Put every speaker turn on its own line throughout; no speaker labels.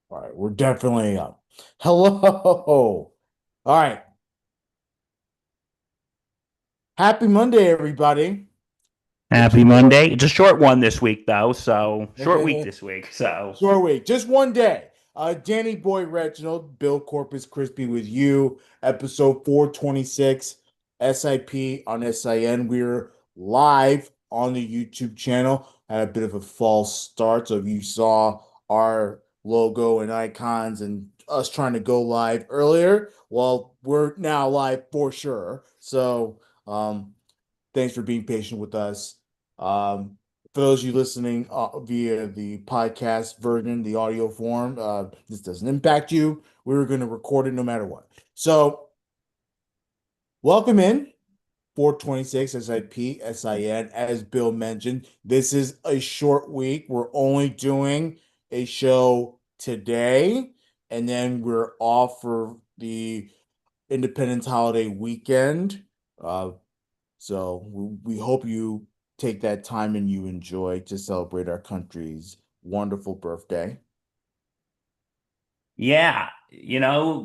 All right, we're definitely up. Hello. All right. Happy Monday, everybody. It's
Happy
your
Monday. It's a short one this week, though, so short week this week. So,
short week. Just one day. Danny Boy Reginald, Bill Corpus Crispy with you. Episode 426, SIP on SIN. We're live on the YouTube channel. Had a bit of a false start. So if you saw our logo and icons and us trying to go live earlier, well, we're now live for sure. So thanks for being patient with us. Um, for those of you listening via the podcast version, the audio form, this doesn't impact you. We were going to record it no matter what. So, welcome in 426 SIP SIN. As Bill mentioned, this is a short week. We're only doing a show today, and then we're off for the Independence holiday weekend. Uh, so we hope you take that time and you enjoy to celebrate our country's wonderful birthday.
yeah,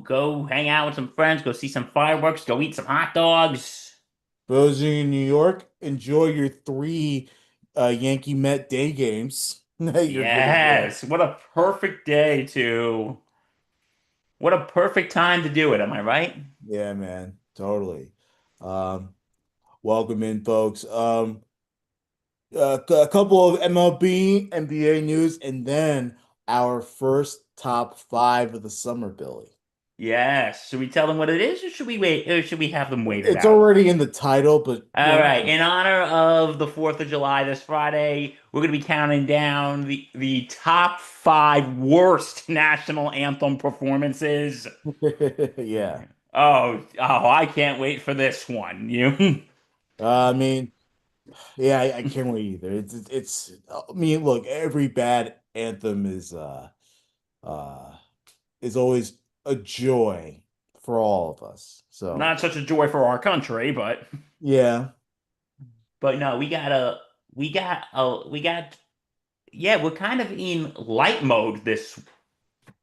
go hang out with some friends, go see some fireworks, go eat some hot dogs.
For those of you in New York, enjoy your three Yankee Met day games that you're gonna get.
Yes, what a perfect time to do it, am I right?
Yeah, man, totally. Um, Welcome in, folks. A couple of MLB, NBA news, and then our first top five of the summer, Billy.
Yes. Should we tell them what it is, or should we wait, or should we have them wait it
It's
out?
already in the title, but
All right. In honor of the 4th of July this Friday, we're going to be counting down the top five worst national anthem performances.
yeah.
I can't wait for this one. You?
I mean, yeah, I can't wait either. I mean, look, every bad anthem uh is always a joy for all of us. So
Not such a joy for our country,
yeah,
but no, we got yeah, we're kind of in light mode this.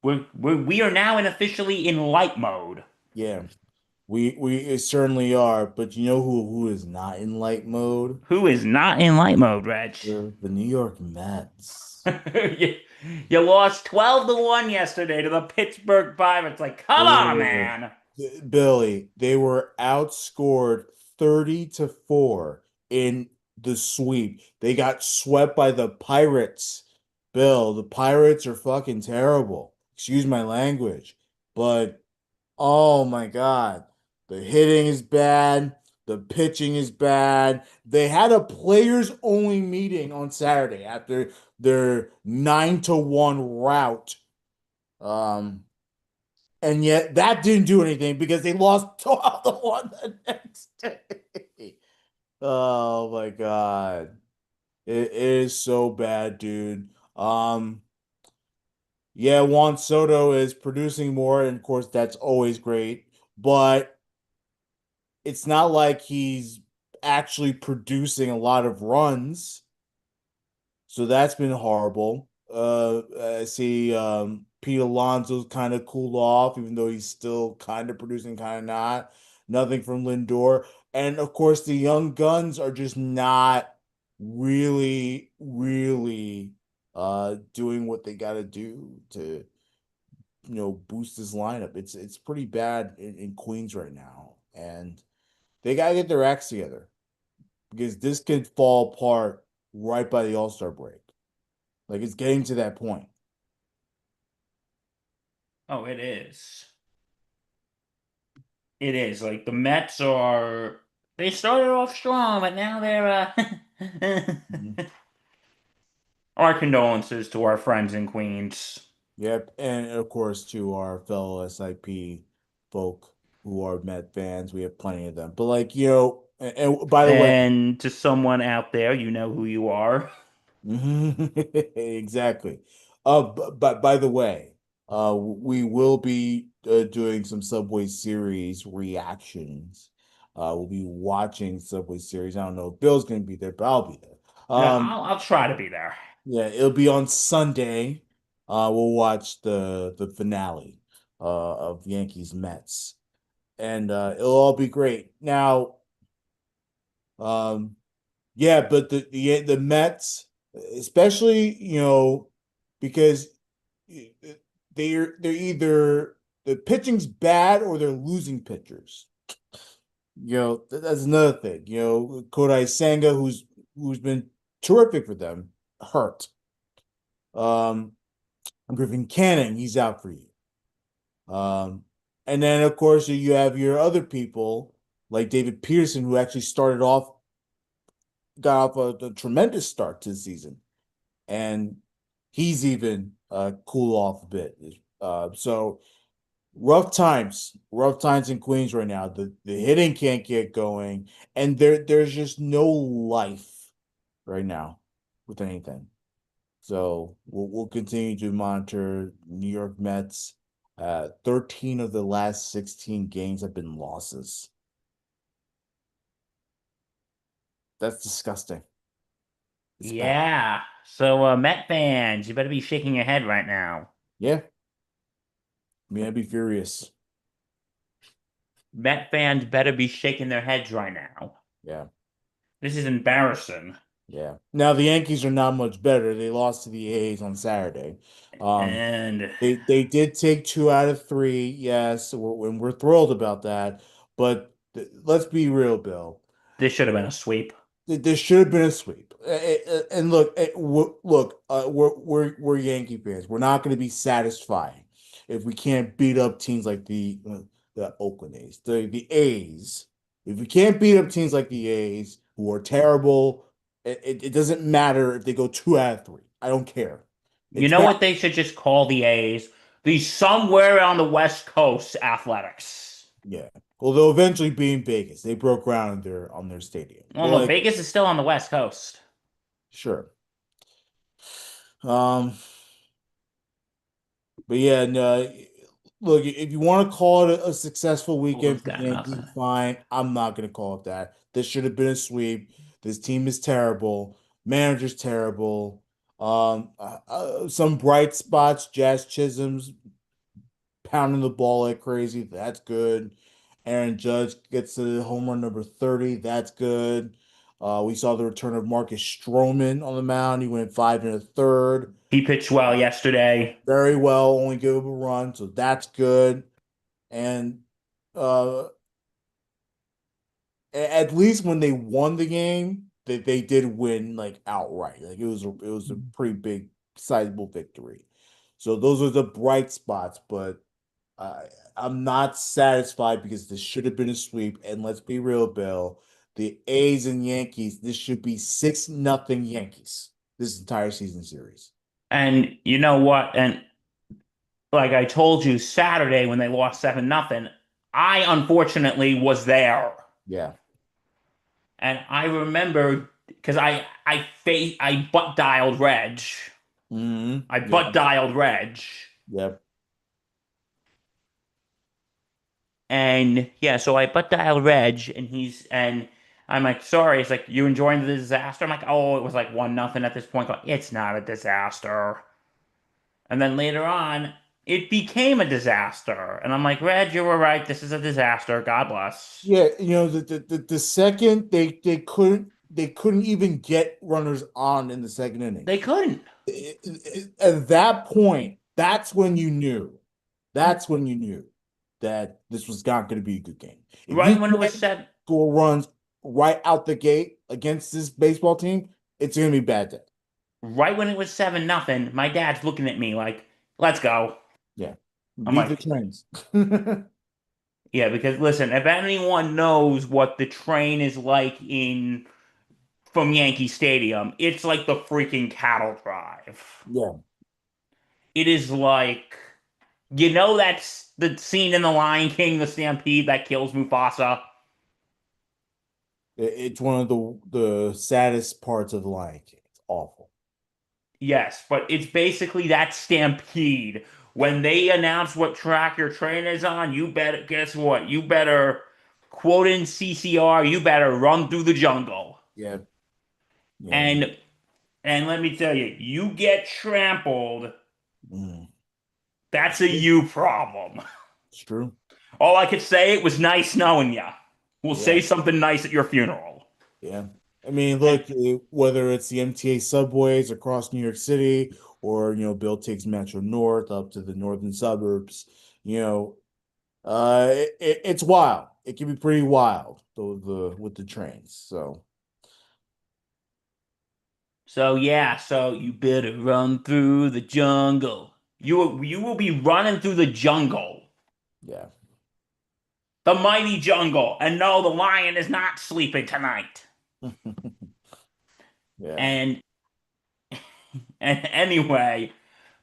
We are now in officially in light mode.
yeah, we certainly are. But you know who is not in light mode?
Who is not in light mode, Reg?
The New York Mets.
You, you lost 12 to 1 yesterday to the Pittsburgh Pirates. Like, come on,
Oh,
man.
Billy, they were outscored 30-4 in the sweep. They got swept by the Pirates. Bill, the Pirates are fucking terrible. Excuse my language. But oh my God, the hitting is bad. The pitching is bad. They had a players only meeting on Saturday after their 9-1 rout. Um, and yet that didn't do anything because they lost 12-1 the next day. Oh my God. It is so bad, dude. Yeah, Juan Soto is producing more, and of course that's always great, but it's not like he's actually producing a lot of runs. So that's been horrible. I see Pete Alonso's kind of cooled off, even though he's still kind of producing, kind of not. Nothing from Lindor. And of course, the young guns are just not really doing what they got to do to, boost this lineup. It's pretty bad in Queens right now. And they got to get their acts together because this could fall apart right by the All-Star break. Like it's getting to that point.
Oh, it is. It is. Like, the Mets are. They started off strong, but now
Mhm.
Our condolences to our friends in Queens.
Yep, and of course to our fellow SIP folk who are Met fans, we have plenty of them. But like and by the way,
And to someone out there, you know who you are.
exactly. But by the way, we will be doing some Subway Series reactions. We'll be watching Subway Series. I don't know if Bill's gonna be there, but I'll be there.
Yeah,
Um,
I'll try to be there.
Yeah, it'll be on Sunday. We'll watch the finale of Yankees Mets, and it'll all be great. Now, um, yeah, but the Mets, especially because they're either the pitching's bad or they're losing pitchers. That's another thing. Kodai Senga, who's been terrific for them, hurt. Um, Griffin Canning, he's out for you. Um, and then of course you have your other people like David Peterson, who actually got off a tremendous start to the season, and he's even cool off a bit. So rough times in Queens right now. The hitting can't get going, and there's just no life right now with anything. So we'll continue to monitor New York Mets. 13 of the last 16 games have been losses. That's disgusting. It's bad.
Yeah. So, Met fans, you better be shaking your head right now.
Yeah, I mean, I'd be furious.
Met fans better be shaking their heads right now.
Yeah,
This is embarrassing.
yeah. Now the Yankees are not much better. They lost to the A's on Saturday. Um,
And
they did take 2 out of 3. Yes, and we're thrilled about that. But let's be real, Bill.
this should have been a sweep.
There should have been a sweep. And look, look, we're Yankee fans. We're not going to be satisfied if we can't beat up teams like the Oakland A's, the A's. If we can't beat up teams like the A's, who are terrible, it doesn't matter if they go 2 out of 3. I don't care.
You
It's
know
bad.
what they should just call the A's? The somewhere on the West Coast Athletics.
Yeah. Well, they'll eventually be in Vegas. They broke ground on their stadium.
Well,
They're
no,
like,
Vegas is still on the West Coast.
sure. Um, But yeah, no, look, if you want to call it a successful
Bulls
weekend for the
got nothing.
Yankees, fine. I'm not going to call it that. This should have been a sweep. This team is terrible. Manager's terrible. Some bright spots. Jazz Chisholm's pounding the ball like crazy. That's good. Aaron Judge gets to home run number 30. That's good. We saw the return of Marcus Stroman on the mound. He went 5 1/3.
He pitched well yesterday.
Very well, only give up a run, so that's good. And uh at least when they won the game, they did win like outright. Like it was a pretty big sizable victory. So those are the bright spots, but I I'm not satisfied because this should have been a sweep. And let's be real, Bill, the A's and Yankees, this should be 6-0 Yankees this entire season series.
And you know what? And like I told you Saturday when they lost 7-0, I unfortunately was there.
Yeah.
And I remember because I butt dialed Reg. I
Yeah.
butt dialed Reg.
Yeah.
And yeah, so I butt dialed Reg and I'm like, sorry, it's like you enjoying the disaster? I'm like, oh, it was like 1-0 at this point. Like, it's not a disaster. And then later on, it became a disaster. And I'm like, Reg, you were right. This is a disaster. God bless.
Yeah, the second they couldn't even get runners on in the second inning.
They couldn't.
At that point, that's when you knew. That's when you knew that this was not going to be a good game. If you
Right when it was
can't
said,
score runs right out the gate against this baseball team, it's going to be bad day.
right when it was 7-0, my dad's looking at me like, let's go.
Yeah,
I'm
beat the
like,
Trains.
yeah, because listen, if anyone knows what the train is like in from Yankee Stadium, it's like the freaking cattle drive.
Yeah,
It is like, that's the scene in The Lion King, the stampede that kills Mufasa.
it's one of the saddest parts of the Lion King. It's awful.
Yes, but it's basically that stampede. When they announce what track your train is on, you better, guess what? You better quote in CCR, you better run through the jungle.
Yeah, yeah,
And let me tell you, you get trampled,
Mm.
That's a you problem.
It's true.
All I could say, it was nice knowing you. We'll say
Yeah.
something nice at your funeral.
Yeah. I mean,
And
look, whether it's the MTA subways across New York City or, Bill takes Metro North up to the northern suburbs, you know, it's wild. It can be pretty wild, with the trains. So,
so yeah, so you better run through the jungle. You will be running through the jungle,
yeah.
the mighty jungle, and no, the lion is not sleeping tonight.
Yeah.
And and anyway,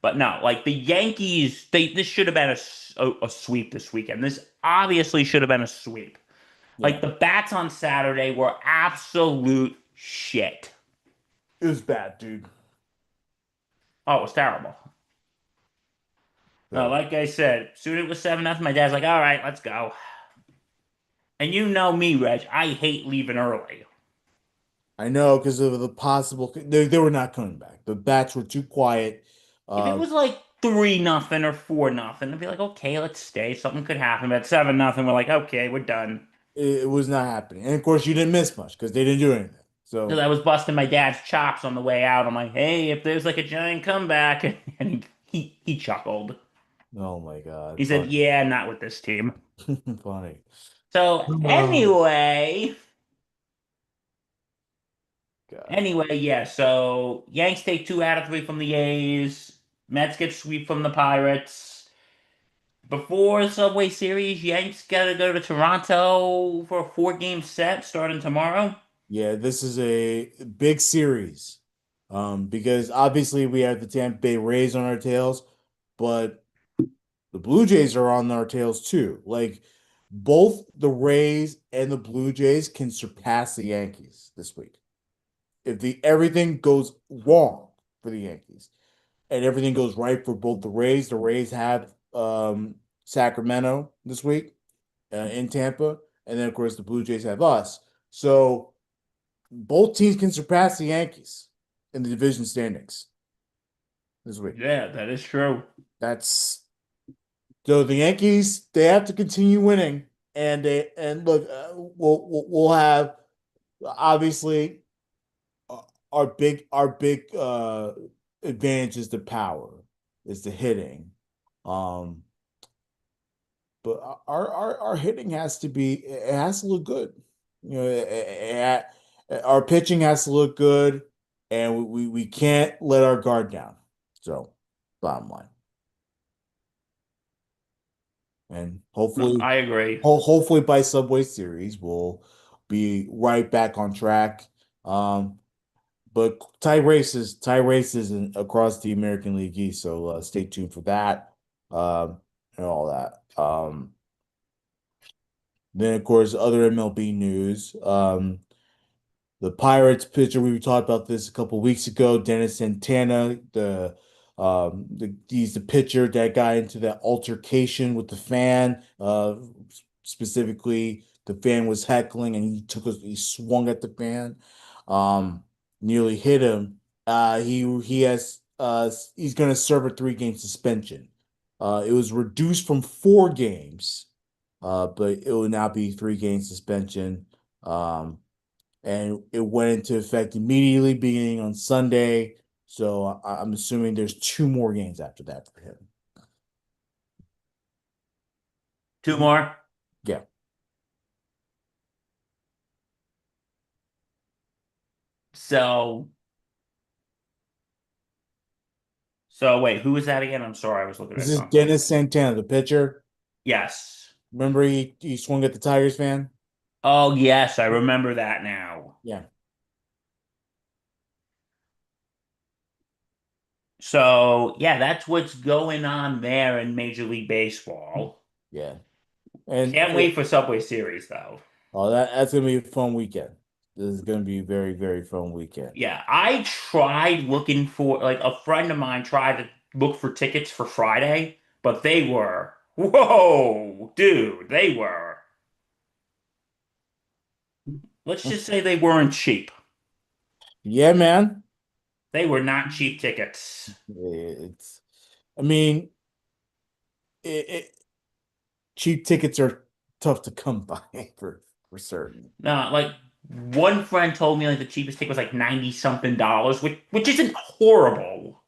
but no, like the Yankees, this should have been a sweep this weekend. This obviously should have been a sweep. Like
Yeah.
the bats on Saturday were absolute shit.
It was bad, dude.
Oh, it was terrible. No,
So
like I said, soon it was 7-0. My dad's like, all right, let's go. And you know me, Reg, I hate leaving early.
I know because of the possible they were not coming back. The bats were too quiet.
If it
Uh,
was like 3-0 or 4-0, I'd be like, okay, let's stay. Something could happen. But 7-0, we're like, okay, we're done.
it was not happening. And of course, you didn't miss much because they didn't do anything.
Because
So,
I was busting my dad's chops on the way out. I'm like, hey, if there's like a giant comeback, and he chuckled.
oh my God,
He said,
funny,
yeah, not with this team.
funny.
So
Oh
anyway,
God.
anyway, yeah. So Yanks take 2 out of 3 from the A's. Mets get sweep from the Pirates. Before Subway Series, Yanks gotta go to Toronto for a 4-game set starting tomorrow.
Yeah, this is a big series. Because obviously we have the Tampa Bay Rays on our tails, but the Blue Jays are on our tails too. Like both the Rays and the Blue Jays can surpass the Yankees this week. If the everything goes wrong for the Yankees and everything goes right for both the Rays have Sacramento this week in Tampa, and then of course the Blue Jays have us. So both teams can surpass the Yankees in the division standings this week.
Yeah, that is true.
That's so the Yankees they have to continue winning, and look, we'll have obviously our big advantage is the power, is the hitting. Um, but our hitting has to be it has to look good. Our pitching has to look good, and we can't let our guard down. So, bottom line, and
No, I agree.
hopefully by Subway Series we'll be right back on track. But tie races across the American League East, so stay tuned for that, and all that. Then of course other MLB news. The Pirates pitcher, we talked about this a couple weeks ago, Dennis Santana, he's the pitcher that got into that altercation with the fan. Specifically, the fan was heckling and he swung at the fan, um, nearly hit him. He's going to serve a 3-game suspension. It was reduced from 4 games, but it will now be 3-game suspension. And it went into effect immediately beginning on Sunday. So I'm assuming there's 2 more games after that for him.
Two more.
Yeah.
So, so wait, who was that again? I'm sorry, I was looking
This
at
is
something.
Dennis Santana, the pitcher.
Yes.
Remember he swung at the Tigers fan?
Oh, yes, I remember that now.
Yeah.
So, yeah, that's what's going on there in Major League Baseball.
Yeah. And
Can't wait for Subway Series, though.
that's gonna be a fun weekend. This is gonna be a very, very fun weekend.
Yeah, I tried looking for, like, a friend of mine tried to look for tickets for Friday, but they were, whoa, dude, they were, let's just say they weren't cheap.
Yeah, man.
They were not cheap tickets.
It's I mean, it, it, cheap tickets are tough to come by for certain.
No, like one friend told me like the cheapest ticket was like 90 something dollars, which isn't horrible.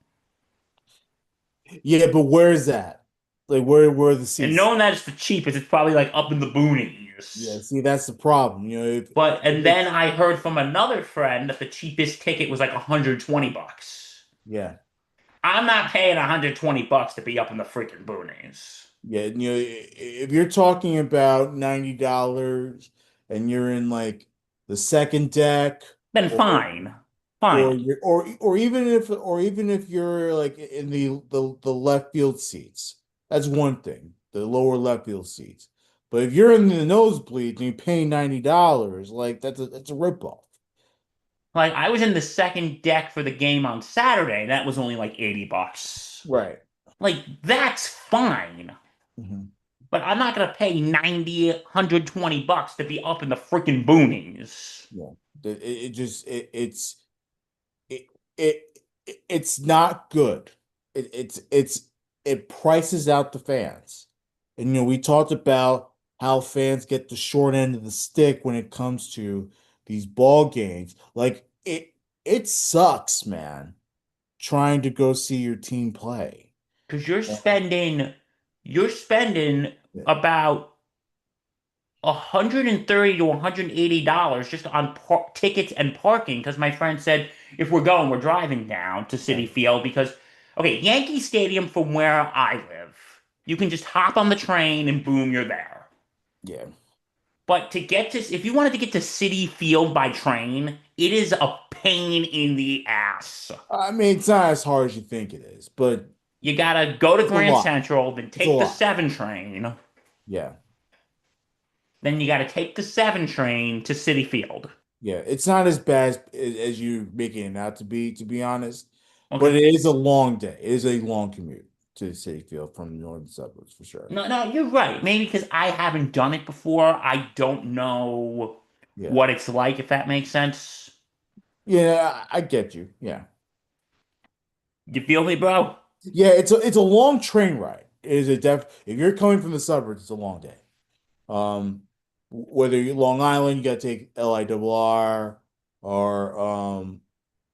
Yeah, but where is that? Like where are the
And
seats?
knowing that it's the cheapest, it's probably like up in the
Yeah,
boonies.
see, that's the problem.
But
If
and then
it's
I heard from another friend that the cheapest ticket was like 120 bucks.
yeah.
I'm not paying 120 bucks to be up in the freaking boonies.
Yeah, if you're talking about $90 and you're in like the second deck
Then
or
fine.
or
Fine.
you're or even if you're like in the left field seats, that's one thing, the lower left field seats. But if you're in the nosebleeds and you're paying $90, like that's a ripoff.
Like I was in the second deck for the game on Saturday, and that was only like 80 bucks.
Right.
Like that's fine.
Mhm.
But I'm not gonna pay 90, 120 bucks to be up in the freaking boonies.
Yeah. It just it, it it's not good. It prices out the fans. And we talked about how fans get the short end of the stick when it comes to these ball games. Like it sucks, man, trying to go see your team play.
Because
Yeah.
you're spending
Yeah.
about 130 to $180 just on tickets and parking. Because my friend said if we're going, we're driving down to Citi Field because okay, Yankee Stadium from where I live, you can just hop on the train and boom, you're there.
Yeah.
But if you wanted to get to Citi Field by train, it is a pain in the ass.
I mean, it's not as hard as you think it is, but
You gotta go to
it's a
Grand
lot.
Central, then
It's a
take the
lot.
7 train,
Yeah.
then you gotta take the 7 train to Citi Field.
Yeah, it's not as bad as you're making it out to be honest. But
Okay.
it is a long day. It is a long commute to City Field from the northern suburbs for sure.
No, no, you're right. Maybe because I haven't done it before, I don't know
Yeah.
what it's like, if that makes sense.
Yeah, I get you. Yeah.
You feel me, bro?
Yeah, it's a long train ride. It is a if you're coming from the suburbs, it's a long day. Um whether you're Long Island, you gotta take LIRR or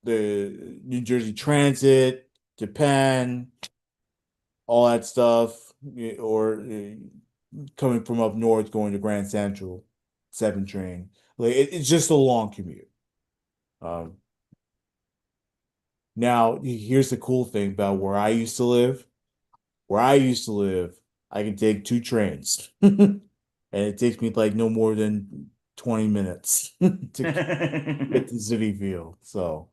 the New Jersey Transit, Japan, all that stuff, or coming from up north going to Grand Central, 7 train. Like it's just a long commute. Um, Now here's the cool thing about where I used to live. Where I used to live, I can take 2 trains, and it takes me like no more than 20 minutes to get to City Field. So,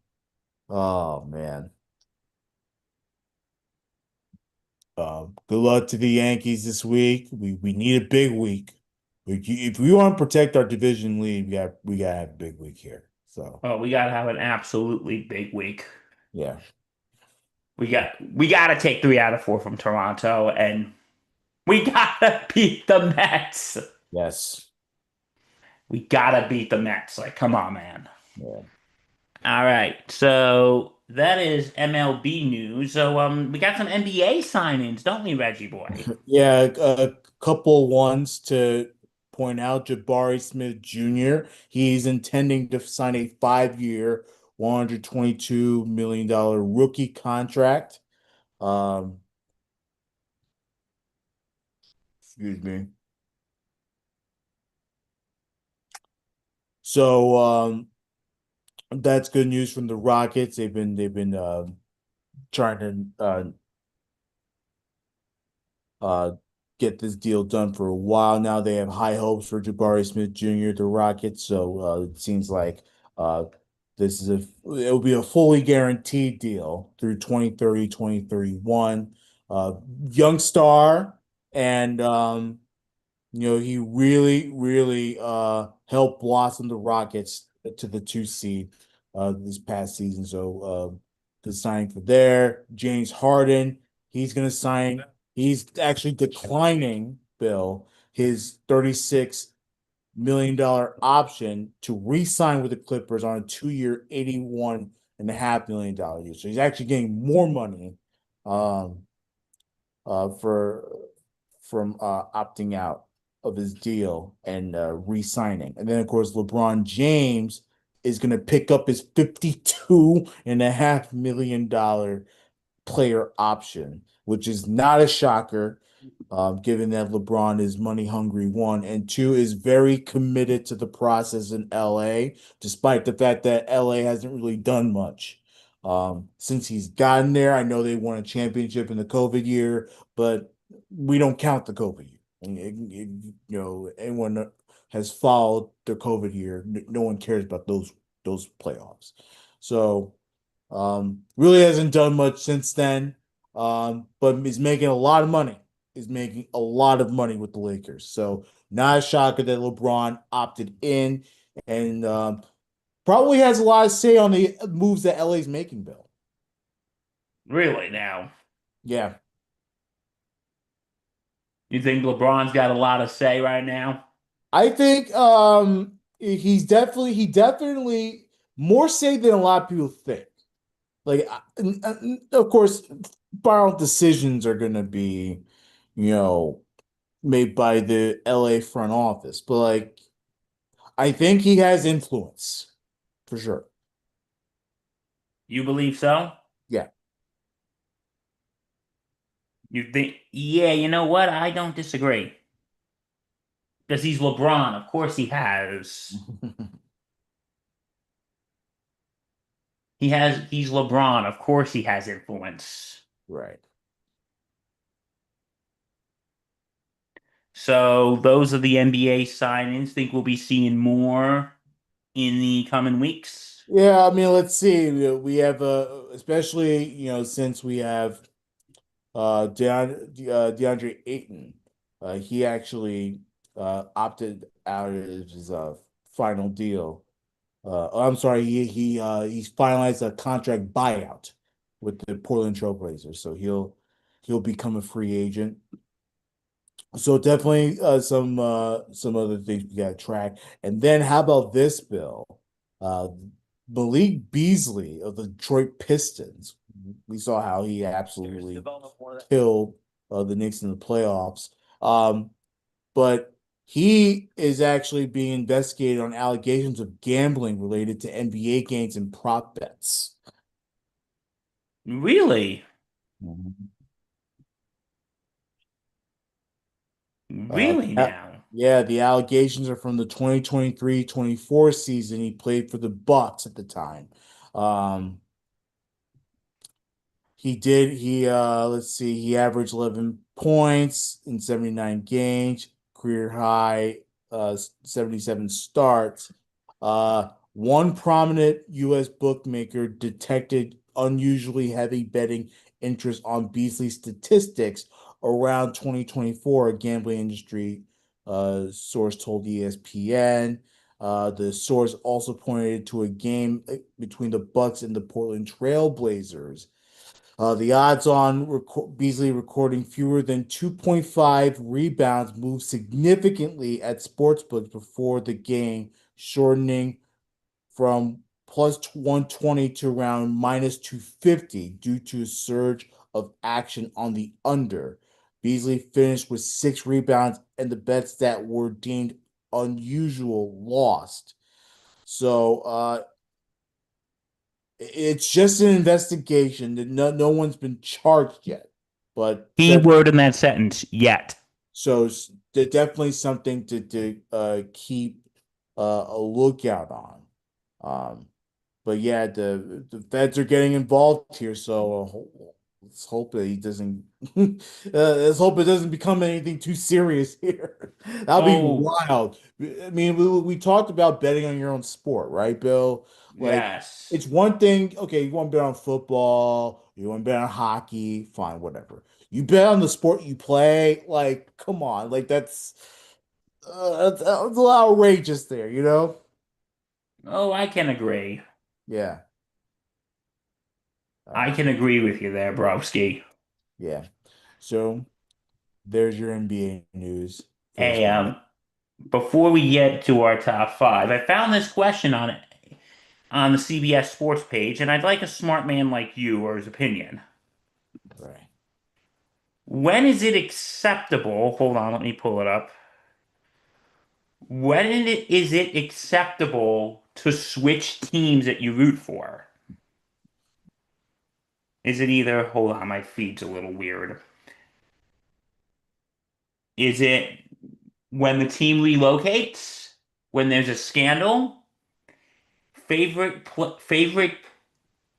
oh man. Good luck to the Yankees this week. We need a big week. If we want to protect our division lead, we gotta have a big week here. So
Oh, we gotta have an absolutely big week.
yeah,
We gotta take 3 out of 4 from Toronto, and we gotta beat the Mets.
yes,
We gotta beat the Mets. Like, come on, man.
yeah,
All right, so that is MLB news. So we got some NBA signings, don't we, Reggie boy?
yeah. A couple ones to point out: Jabari Smith Jr. He's intending to sign a 5-year, $122 million rookie contract. Um, Excuse me. So that's good news from the Rockets. They've been trying to uh, get this deal done for a while now. They have high hopes for Jabari Smith Jr., the Rockets. So it seems like uh, this is it'll be a fully guaranteed deal through 2030, 2031. Uh, Young star, and he really, really helped blossom the Rockets to the 2 seed this past season. So the signing for there. James Harden, he's gonna sign. He's actually declining, Bill, his $36 million option to re-sign with the Clippers on a 2-year, $81.5 million deal. So he's actually getting more money. Um, for from opting out of his deal and re-signing. And then of course LeBron James is going to pick up his $52.5 million player option, which is not a shocker, given that LeBron is money hungry, one, and two, is very committed to the process in LA, despite the fact that LA hasn't really done much. Since he's gotten there, I know they won a championship in the COVID year, but we don't count the COVID year. Anyone has followed the COVID year, no one cares about those playoffs. So really hasn't done much since then. But is making a lot of money. Is making a lot of money with the Lakers. So not a shocker that LeBron opted in and probably has a lot of say on the moves that LA's making, Bill.
Really now.
Yeah.
You think LeBron's got a lot of say right now?
I think he definitely more say than a lot of people think. Like, of course, final decisions are going to be, you know, made by the LA front office, but like, I think he has influence for sure.
You believe so?
Yeah.
You think, yeah, you know what? I don't disagree. Because he's LeBron. Of course he has. He's LeBron. Of course he has influence.
Right.
So those are the NBA signings. Think we'll be seeing more in the coming weeks.
Yeah, I mean, let's see. We have especially, since we have DeAndre Ayton. He actually opted out of his final deal. I'm sorry, he's finalized a contract buyout with the Portland Trailblazers, so he'll become a free agent. So definitely some other things we got to track. And then how about this, Bill? Uh, Malik Beasley of the Detroit Pistons. We saw how he absolutely killed the Knicks in the playoffs. But he is actually being investigated on allegations of gambling related to NBA games and prop bets.
Really?
Mhm. Uh,
Really
uh,
now?
yeah, the allegations are from the 2023-24 season. He played for the Bucks at the time. Um, let's see, he averaged 11 points in 79 games, career high 77 starts. One prominent US bookmaker detected unusually heavy betting interest on Beasley's statistics around 2024, a gambling industry source told ESPN. The source also pointed to a game between the Bucks and the Portland Trail Blazers. The odds on Beasley recording fewer than 2.5 rebounds moved significantly at sportsbooks before the game, shortening from plus 120 to around minus 250 due to a surge of action on the under. Beasley finished with 6 rebounds, and the bets that were deemed unusual lost. So it's just an investigation that no one's been charged yet, but
Key word in that sentence, yet.
so definitely something to keep a lookout on. Um, but yeah, the feds are getting involved here, so let's hope that he doesn't. Let's hope it doesn't become anything too serious here. That'll be
Oh,
wild. I mean, we talked about betting on your own sport, right, Bill? Like,
yes.
it's one thing. Okay, you want to bet on football, you want to bet on hockey, fine, whatever. You bet on the sport you play, like, come on, like that's a little outrageous there, you know?
Oh, I can agree.
Yeah.
I
Uh,
can agree with you there, broski.
yeah. So there's your NBA news for this
Hey,
Monday.
before we get to our top five, I found this question on it on the CBS Sports page, and I'd like a smart man like you or his opinion.
Right.
When is it acceptable? Hold on, let me pull it up. Is it acceptable to switch teams that you root for? Is it either, hold on, my feed's a little weird. Is it when the team relocates? When there's a scandal? Favorite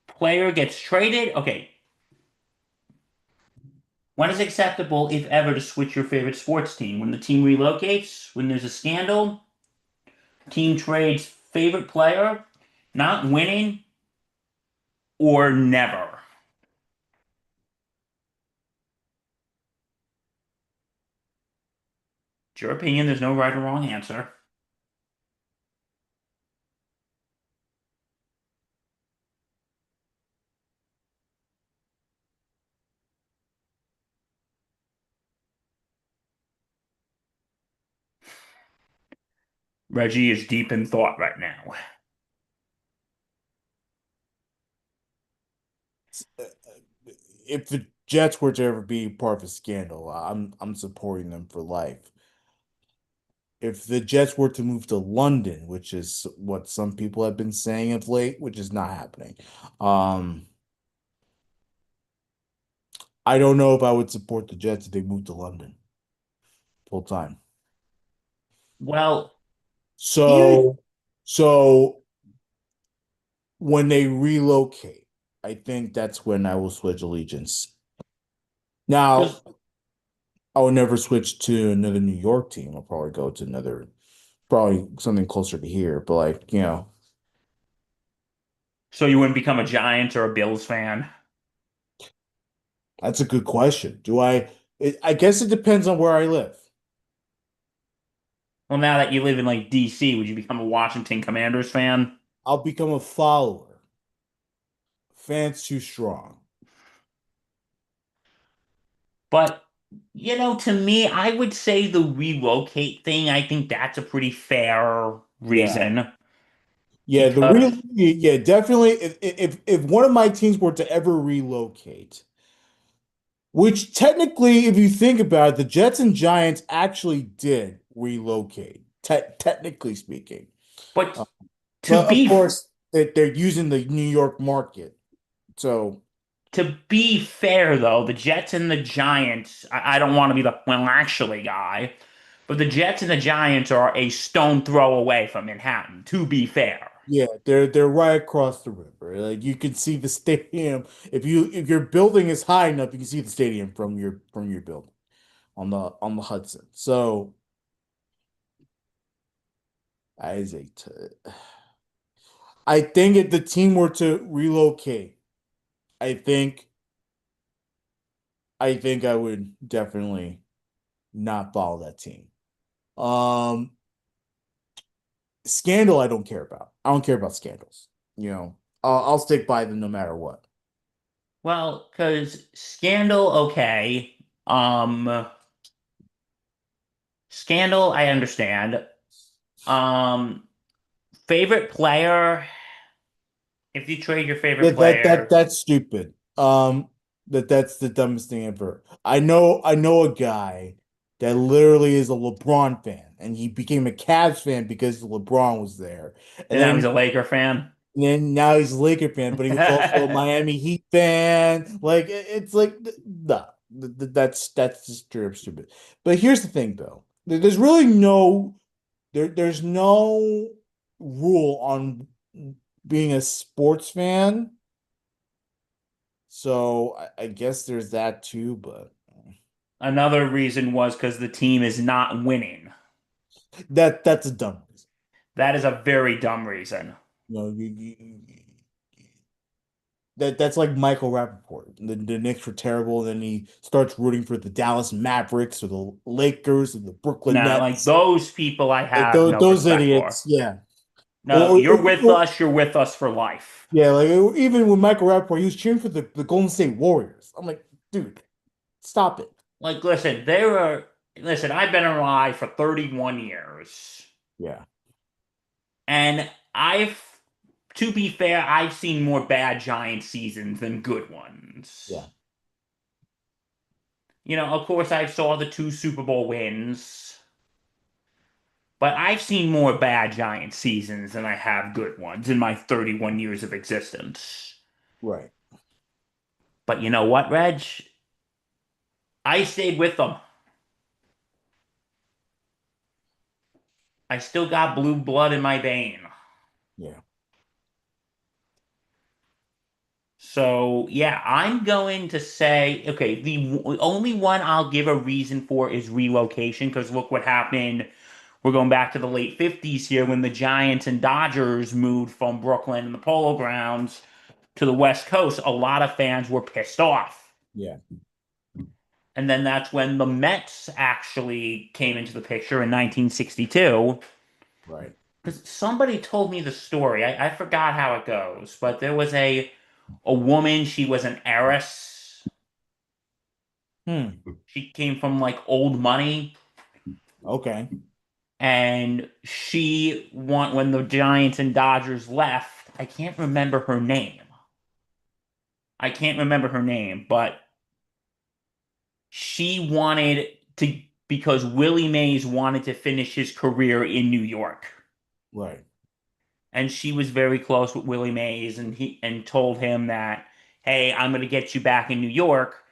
player gets traded? Okay. When is acceptable, if ever, to switch your favorite sports team? When the team relocates? When there's a scandal? Team trades favorite player? Not winning? Or never? It's your opinion. There's no right or wrong answer. Reggie is deep in thought right now.
If the Jets were to ever be part of a scandal, I'm supporting them for life. If the Jets were to move to London, which is what some people have been saying of late, which is not happening, um, I don't know if I would support the Jets if they moved to London full time.
Well, here,
So, so when they relocate, I think that's when I will switch allegiance. Now,
just
I would never switch to another New York team. I'll probably go to another, probably something closer to here. But like,
so you wouldn't become a Giants or a Bills fan?
that's a good question. I guess it depends on where I live.
Well, now that you live in like DC, would you become a Washington Commanders fan?
I'll become a follower. Fans too strong.
But, to me, I would say the relocate thing, I think that's a pretty fair
Yeah.
reason
Yeah,
because,
yeah, definitely. If one of my teams were to ever relocate, which technically, if you think about it, the Jets and Giants actually did relocate, technically speaking.
but
Uh,
to
but of
be
course, they're using the New York market. So,
to be fair though, the Jets and the Giants, I don't want to be the well actually guy, but the Jets and the Giants are a stone throw away from Manhattan, to be fair.
yeah, they're right across the river. Like you can see the stadium. If your building is high enough, you can see the stadium from your building on the Hudson. So, that is I think if the team were to relocate, I think I would definitely not follow that team. Um, Scandal, I don't care about. I don't care about scandals. I'll stick by them no matter what.
Well, because Scandal, okay. Um, Scandal, I understand. Um, Favorite player, if you trade your favorite player,
That's stupid. That's the dumbest thing ever. I know a guy that literally is a LeBron fan, and he became a Cavs fan because LeBron was there. And
and now he's
then
a Laker fan.
And then now he's a Laker fan, but he was also a Miami Heat fan. Like it's like nah, that's just straight up stupid. But here's the thing, though. There's really there's no rule on being a sports fan. So I guess there's that too, but
Another reason was because the team is not winning.
that's a dumb reason.
That is a very dumb reason.
You know, that's like Michael Rappaport. The Knicks were terrible, and then he starts rooting for the Dallas Mavericks or the Lakers or the Brooklyn
Nah, like
Nets.
those people I
Like
have no
those
respect
idiots,
for.
yeah.
No, you're with us for life.
Yeah, like even with Michael Rappaport, he was cheering for the Golden State Warriors. I'm like, dude, stop it.
Like, listen, I've been alive for 31 years.
Yeah,
And to be fair, I've seen more bad Giant seasons than good
yeah.
ones. Of course, I saw the two Super Bowl wins, but I've seen more bad Giants seasons than I have good ones in my 31 years of existence.
Right.
But you know what, Reg? I stayed with them. I still got blue blood in my vein.
Yeah.
So, yeah, I'm going to say, okay, the only one I'll give a reason for is relocation, because look what happened. We're going back to the late 50s here when the Giants and Dodgers moved from Brooklyn and the Polo Grounds to the West Coast. A lot of fans were pissed off.
Yeah.
And then that's when the Mets actually came into the picture in 1962.
Right.
Because somebody told me the story. I forgot how it goes, but there was a woman, she was an heiress.
Hmm.
She came from like old money,
Okay.
and she want when the Giants and Dodgers left, I can't remember her name. I can't remember her name, but she wanted to because Willie Mays wanted to finish his career in New York.
Right.
And she was very close with Willie Mays and told him that, "Hey, I'm going to get you back in New York."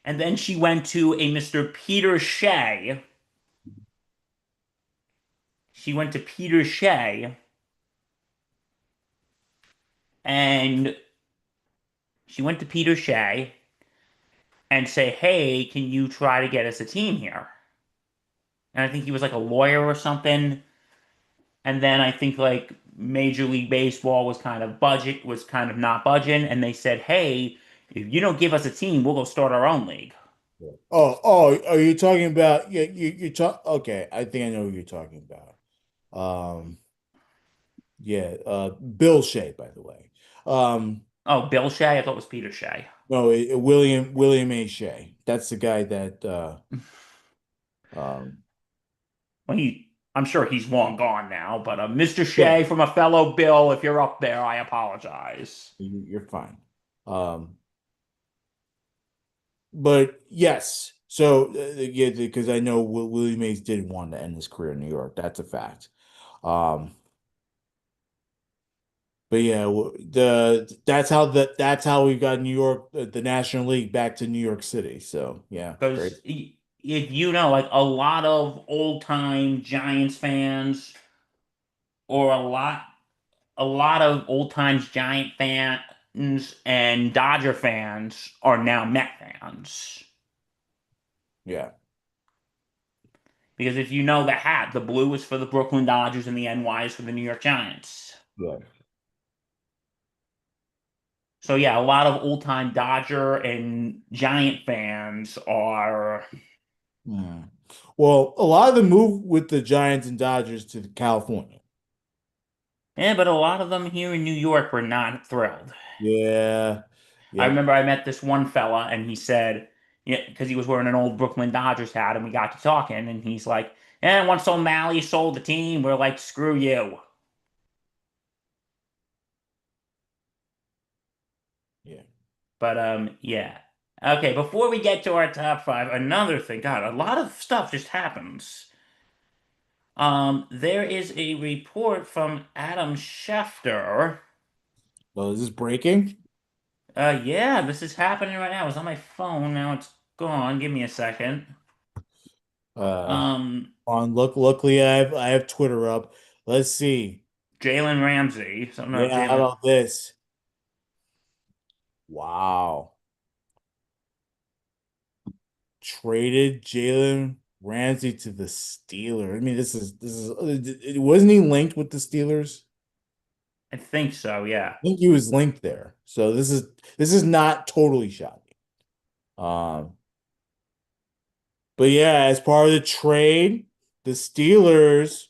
And then she went to a Mr. Peter Shea. She went to Peter Shea and she went to Peter Shea and say, "Hey, can you try to get us a team here?" And I think he was like a lawyer or something. And then I think like Major League Baseball was kind of not budging, and they said, "Hey, if you don't give us a team, we'll go start our own league."
Yeah. Oh, are you talking about you talk okay, I think I know who you're talking about. Yeah, Bill Shea, by the way. Um,
Oh, Bill Shea? I thought it was Peter Shea.
no, William A. Shea. That's the guy that um
Well, I'm sure he's long gone now, but Mr.
yeah,
Shea from a fellow Bill, if you're up there, I apologize.
you're fine. Um, but yes, so yeah, because I know Willie Mays didn't want to end his career in New York. That's a fact. Um, but yeah, the that's how we got New York, the National League back to New York City. So yeah, great.
Because if you know, like a lot of old time Giants fans, or a lot of old times Giant fans and Dodger fans are now Met fans.
Yeah,
Because if you know the hat, the blue is for the Brooklyn Dodgers and the NY is for the New York Giants.
yeah.
So yeah, a lot of old time Dodger and Giant fans are.
Hmm. Well, a lot of them moved with the Giants and Dodgers to California.
Yeah, but a lot of them here in New York were not thrilled.
Yeah.
I
Yep.
remember I met this one fella and he said, yeah, because he was wearing an old Brooklyn Dodgers hat and we got to talking and he's like, "And once O'Malley sold the team, we're like, screw you."
Yeah.
But yeah. Okay, before we get to our top five, another thing, God, a lot of stuff just happens. There is a report from Adam Schefter.
So is this breaking?
Yeah, this is happening right now. It's on my phone. Now it's gone. Give me a second.
Uh,
Um,
luckily I have Twitter up. Let's see.
Jalen Ramsey. So no,
Yeah, how
Jalen.
about this? Wow. Traded Jalen Ramsey to the Steelers. I mean, this is wasn't he linked with the Steelers?
I think so. Yeah.
I think he was linked there. So this is not totally shocking. Um, but yeah, as part of the trade, the Steelers,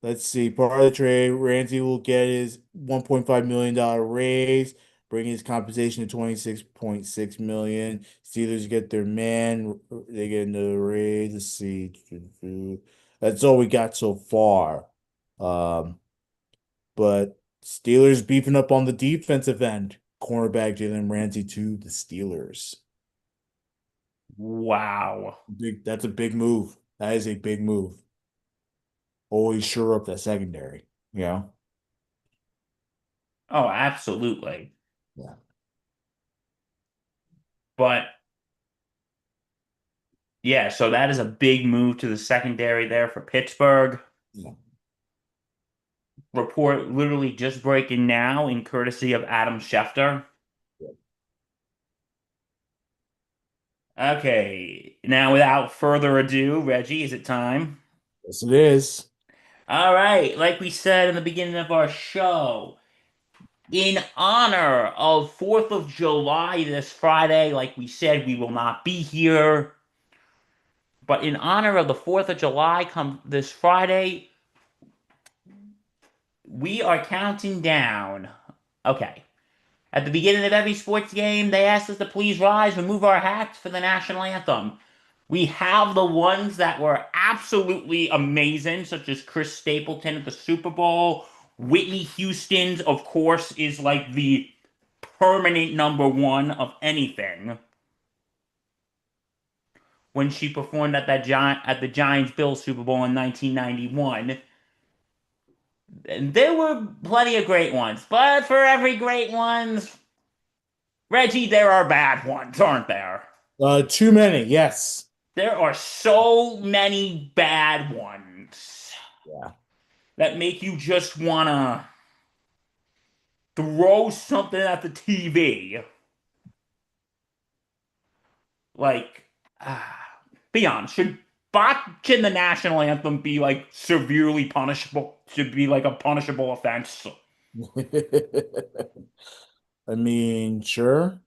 let's see, part of the trade, Ramsey will get his $1.5 million raise, bringing his compensation to 26.6 million. Steelers get their man, they get another raise. Let's see. That's all we got so far. Um, but Steelers beefing up on the defensive end. Cornerback Jalen Ramsey to the Steelers.
Wow.
That's a big move. That is a big move. Always sure up that secondary. Yeah.
Oh, absolutely.
Yeah.
But yeah, so that is a big move to the secondary there for Pittsburgh.
Yeah.
Report literally just breaking now in courtesy of Adam Schefter. Okay, now without further ado, Reggie, is it time?
Yes, it is.
All right, like we said in the beginning of our show, in honor of 4th of July this Friday, like we said, we will not be here. But in honor of the 4th of July come this Friday, we are counting down. Okay. At the beginning of every sports game, they asked us to please rise, remove our hats for the national anthem. We have the ones that were absolutely amazing, such as Chris Stapleton at the Super Bowl. Whitney Houston's, of course, is like the permanent number one of anything. When she performed at the Giants Bills Super Bowl in 1991. And there were plenty of great ones, but for every great ones, Reggie, there are bad ones, aren't there?
Too many. Yes.
There are so many bad ones
Yeah.
that make you just wanna throw something at the TV. Like, be honest, should botching the national anthem be like severely punishable? Should be like a punishable offense?
I mean, sure.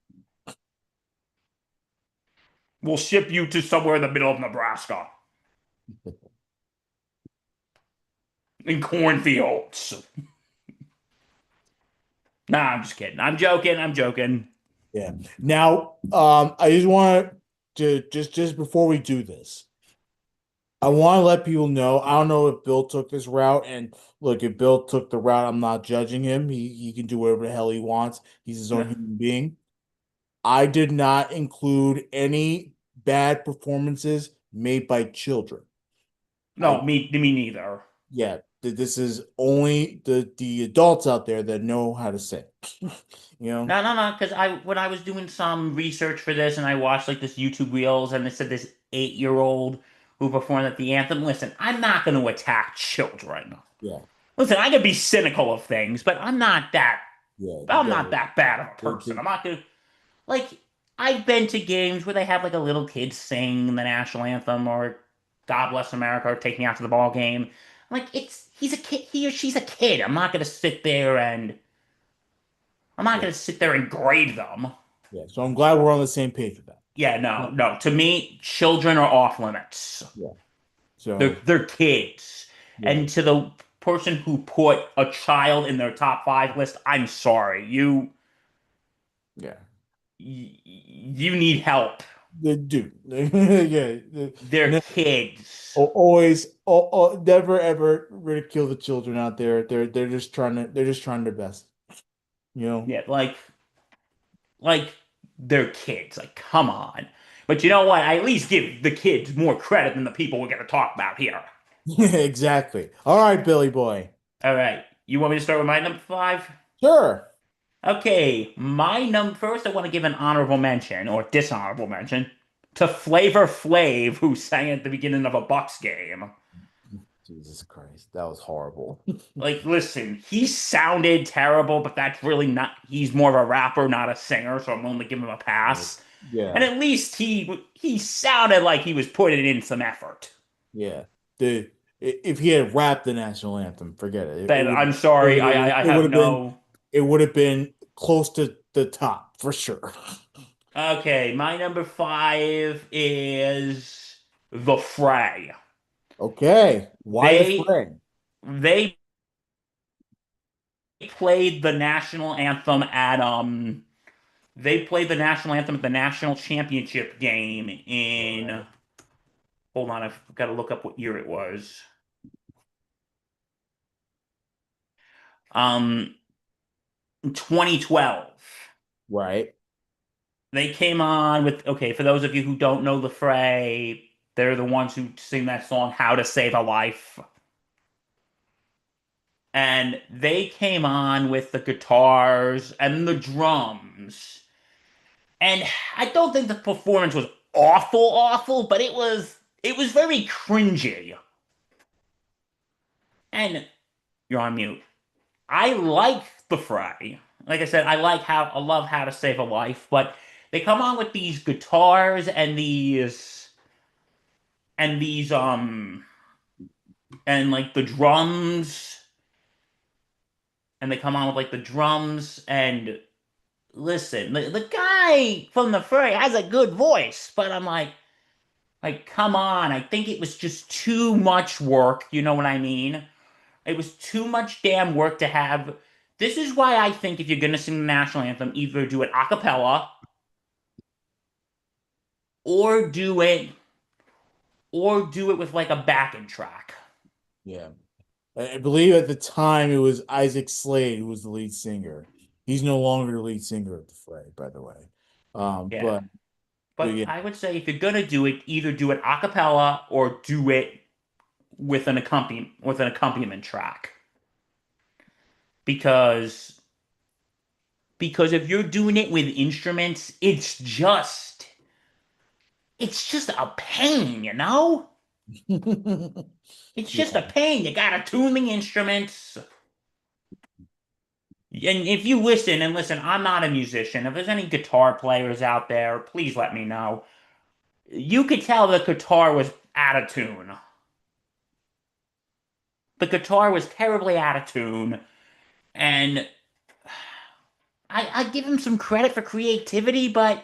We'll ship you to somewhere in the middle of Nebraska in cornfields. Nah, I'm just kidding. I'm joking. I'm joking.
Yeah. Now, I just want to just before we do this, I want to let people know. I don't know if Bill took this route, and look, if Bill took the route, I'm not judging him. He can do whatever the hell he wants. He's his own human being. I did not include any bad performances made by children.
No,
I
me neither.
Yeah, this is only the adults out there that know how to sing. You know?
No, no, no. Because when I was doing some research for this, and I watched like this YouTube reels, and it said this 8-year-old who performed at the anthem. Listen, I'm not going to attack children.
Yeah,
Listen, I could be cynical of things, but I'm not that.
yeah,
I'm not that bad of a person.
the-
I'm not gonna like. I've been to games where they have like a little kid sing the national anthem or "God Bless America" or "Take Me Out to the Ball Game." Like he's a kid. He or she's a kid. I'm not
yeah,
gonna sit there and grade them.
yeah. So I'm glad we're on the same page with that.
Yeah, no, no. To me, children are off limits.
Yeah.
They're
So
they're kids.
yeah,
And to the person who put a child in their top five list, I'm sorry.
yeah.
You need help.
The dude, yeah.
They're kids.
Always, never ever ridicule the children out there. They're just trying their best. You know.
Yeah, like they're kids. Like, come on. But you know what? I at least give the kids more credit than the people we're gonna talk about here.
Exactly. All right, Billy boy.
All right. You want me to start with my number five?
Sure.
Okay, my number first, I want to give an honorable mention or dishonorable mention to Flavor Flav, who sang at the beginning of a Bucks game.
Jesus Christ, that was horrible.
Like, listen, he sounded terrible, but that's really not. He's more of a rapper, not a singer, so I'm willing to give him a pass. And
Yeah,
at least he sounded like he was putting in some effort.
yeah. The if he had rapped the national anthem, forget it.
Then I'm sorry, I
It would
have
have been
no.
it would have been close to the top for sure.
Okay, my number five is The Fray.
Okay, why the
They
fray?
they played the national anthem at they played the national anthem at the national championship game in,
Right,
hold on, I've got to look up what year it was. Um 2012.
right.
They came on with, okay, for those of you who don't know the Fray, they're the ones who sing that song, How to Save a Life. And they came on with the guitars and the drums. And I don't think the performance was awful, but it was very cringy. And you're on mute. I like the Fray. Like I said, I love How to Save a Life, but they come on with these guitars and these and like the drums, and they come on with like the drums and listen, the guy from the Fray has a good voice, but I'm like come on, I think it was just too much work, you know what I mean? It was too much damn work to have. This is why I think if you're gonna sing the national anthem, either do it a cappella or do it or do it with like a backing track.
Yeah. I believe at the time it was Isaac Slade who was the lead singer. He's no longer the lead singer of the Fray, by the way. Um,
Yeah.
but but
But
yeah,
I would say if you're gonna do it, either do it a cappella or do it with an accompaniment track. Because if you're doing it with instruments, it's just a pain, you know? It's just
yeah.
a pain. You gotta tune the instruments. And if you listen, I'm not a musician. If there's any guitar players out there, please let me know. You could tell the guitar was out of tune. The guitar was terribly out of tune, and I give him some credit for creativity, but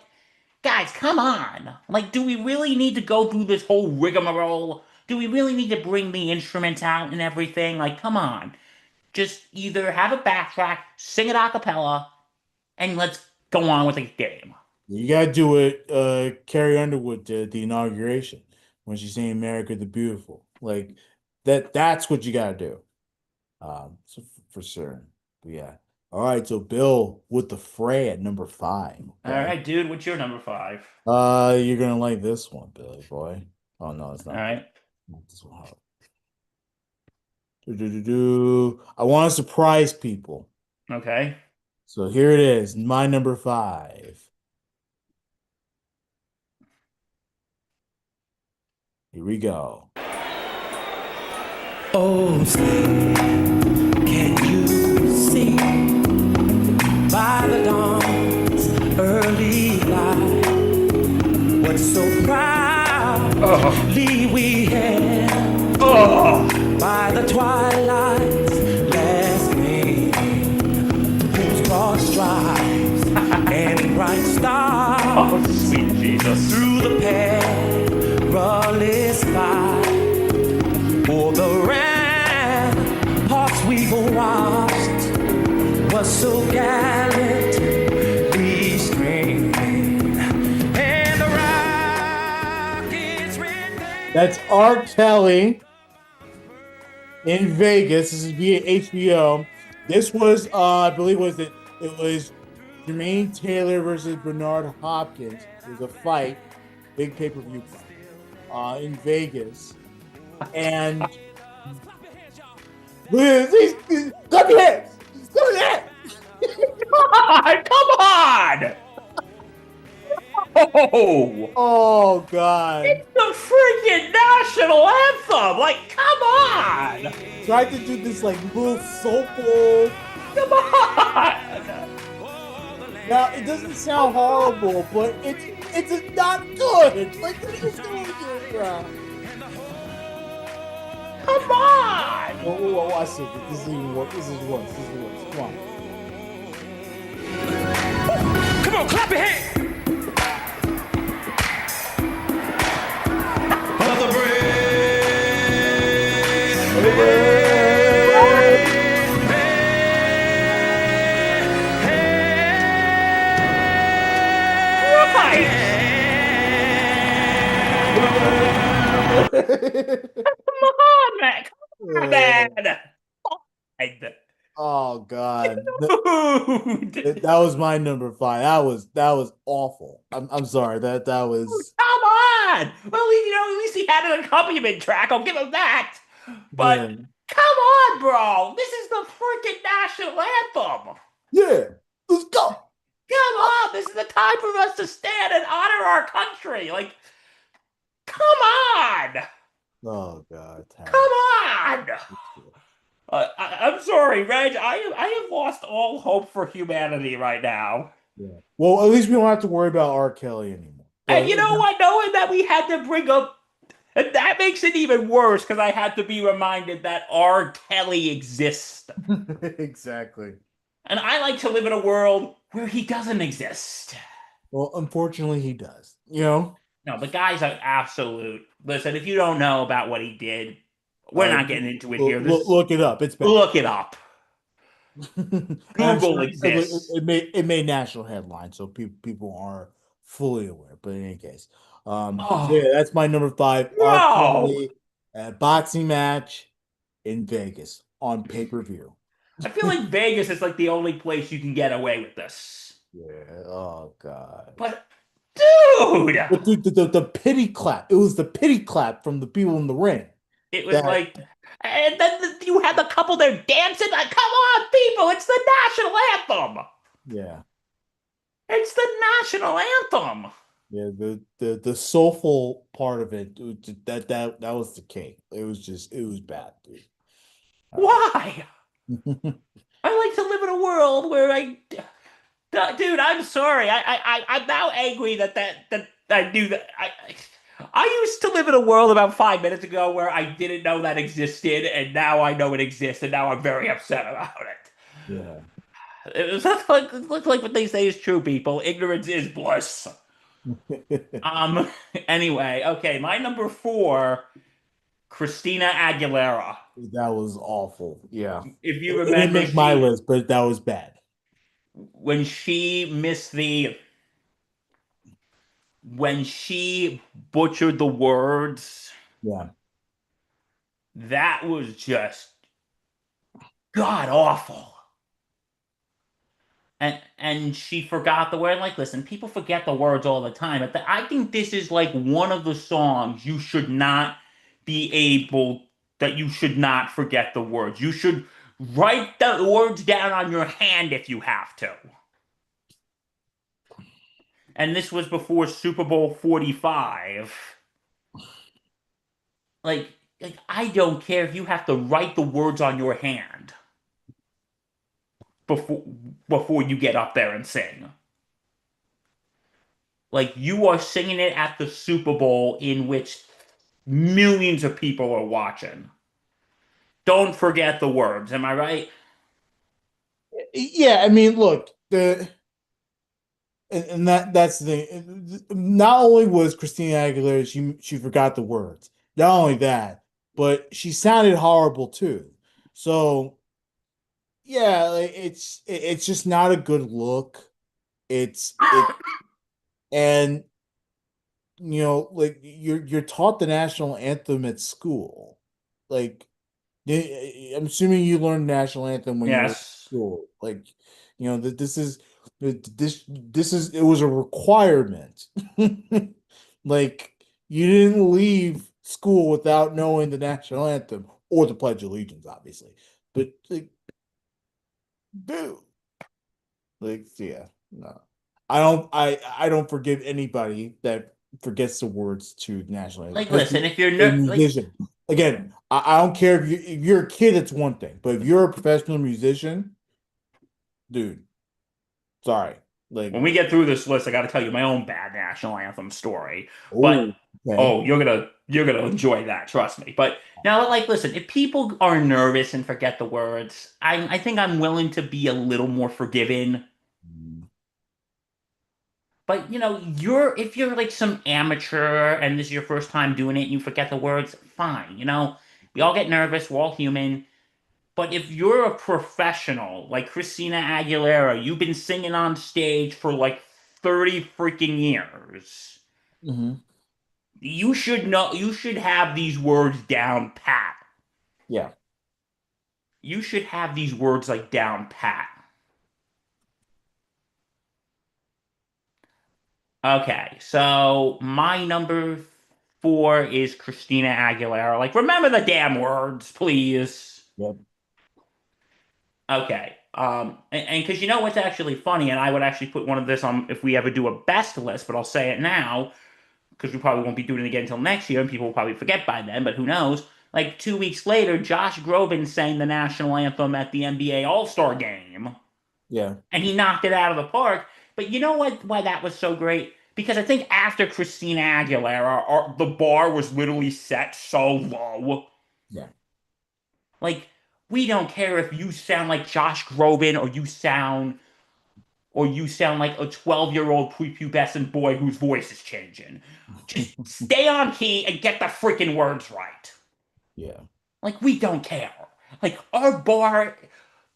guys, come on. Like, do we really need to go through this whole rigmarole? Do we really need to bring the instruments out and everything? Like, come on. Just either have a backtrack, sing it a cappella, and let's go on with the game.
You gotta do it. Carrie Underwood did the inauguration when she's saying "America the Beautiful." Like that's what you gotta do. So for sure. But yeah. All right. So Bill with the Fray at number five.
All
Okay.
right, dude, what's your number five?
You're gonna like this one, Billy boy. Oh no, it's
All
not that.
right.
Not this one. I want to surprise people.
Okay.
So here it is, my number five. Here we go.
Oh, say, can you see by the dawn's early light what so
Oh,
proudly we hailed
oh,
by the twilight's last gleam, whose broad stripes and bright
oh,
stars
sweet Jesus.
through the perilous fight. For the ramparts we've watched was so gallantly streaming, and the rockets red.
That's R. Kelly in Vegas. This is via HBO. This was, I believe, it was Jermaine Taylor versus Bernard Hopkins. It was a fight, big pay-per-view fight, in Vegas. And look at this. Come here. Come here.
Come on! Oh!
Oh God.
It's the freaking national anthem! Like, come on!
Tried to do this like little soulful.
Come on!
Now it doesn't sound horrible, but it's not good. Like what are you doing here, bro?
Come on!
Whoa, watch this. This is even worse. This is worse. This is worse. Come on.
Come on, clap your hands. Of the
Come on, man! Come on,
Uh,
man! God.
oh God.
Dude,
That was my number five. That was awful. I'm sorry. That was
come on. Well, at least he had an accompaniment track. I'll give him that. But
yeah.
come on, bro. This is the freaking national anthem.
Yeah. Let's go.
Come on. This is the time for us to stand and honor our country. Like, come on.
Oh God,
Come
Terrence.
on. I'm sorry, Reg. I have lost all hope for humanity right now.
Yeah. Well, at least we don't have to worry about R. Kelly anymore.
And
But
you know what? Knowing that we had to bring up, and that makes it even worse because I had to be reminded that R. Kelly exists.
exactly.
And I like to live in a world where he doesn't exist.
Well, unfortunately, he does. You know.
No, the guy's an absolute. Listen, if you don't know about what he did, we're not getting into it here.
Look it up. It's bad.
Look it up.
I'm
Google
sure
exists.
it made national headlines, so people are fully aware. But in any case, so
Oh
yeah, that's my number five. R.
no!
Kelly, boxing match in Vegas on pay-per-view.
I feel like Vegas is like the only place you can get away with this.
Yeah. Oh God.
But dude,
But the pity clap. It was the pity clap from the people in the ring.
it was
That
like, and then you had the couple there dancing. Like, come on, people! It's the national anthem.
yeah.
It's the national anthem.
Yeah, the soulful part of that was the king. It was bad, dude.
Why?
Uh,
I like to live in a world where dude, I'm sorry. I'm now angry that I knew that. I used to live in a world about 5 minutes ago where I didn't know that existed, and now I know it exists, and now I'm very upset about it.
yeah.
It looks like what they say is true, people. Ignorance is bliss. Um. Anyway, okay. My number four, Christina Aguilera.
That was awful. Yeah.
If you
It didn't
remember,
make my list, but that was bad.
when she missed the when she butchered the words,
Yeah.
that was just god awful. And she forgot the word. Like, listen, people forget the words all the time. But I think this is like one of the songs you should not be able that you should not forget the words. You should write the words down on your hand if you have to. And this was before Super Bowl 45. Like, I don't care if you have to write the words on your hand before before you get up there and sing. Like, you are singing it at the Super Bowl in which millions of people are watching. Don't forget the words. Am I right?
Yeah, I mean, look, and that's the thing. Not only was Christina Aguilera, she forgot the words. Not only that, but she sounded horrible too. So yeah, like, it's just not a good look. It and like you're taught the national anthem at school. Like I'm assuming you learned national anthem when you were in
Yes.
school. Like, that this is it was a requirement. Like you didn't leave school without knowing the national anthem or the Pledge of Allegiance, obviously. But like, dude, like, yeah, no. I don't forgive anybody that forgets the words to national anthem,
Like,
especially
listen, if you're
a
like,
musician. Again, I don't care if you're a kid, it's one thing, but if you're a professional musician, dude, sorry. Like,
when we get through this list, I got to tell you my own bad national anthem story. But
oh, okay,
oh, you're gonna enjoy that, trust me. But now, like, listen, if people are nervous and forget the words, I think I'm willing to be a little more forgiving. But if you're like some amateur and this is your first time doing it and you forget the words, fine. We all get nervous, we're all human. But if you're a professional like Christina Aguilera, you've been singing on stage for like 30 freaking years.
Mhm.
You should know, you should have these words down pat.
Yeah,
you should have these words like down pat. Okay, so my number four is Christina Aguilera. Like, remember the damn words, please.
Yep.
Okay. And because you know what's actually funny, and I would actually put one of this on if we ever do a best list, but I'll say it now because we probably won't be doing it again until next year, and people will probably forget by then, but who knows? Like 2 weeks later, Josh Groban sang the national anthem at the NBA All-Star game,
Yeah.
and he knocked it out of the park. But you know what? Why that was so great? Because I think after Christina Aguilera, the bar was literally set so low.
Yeah.
Like, we don't care if you sound like Josh Groban or you sound like a 12-year-old prepubescent boy whose voice is changing. Just stay on key and get the freaking words right.
Yeah.
Like, we don't care. Like, our bar,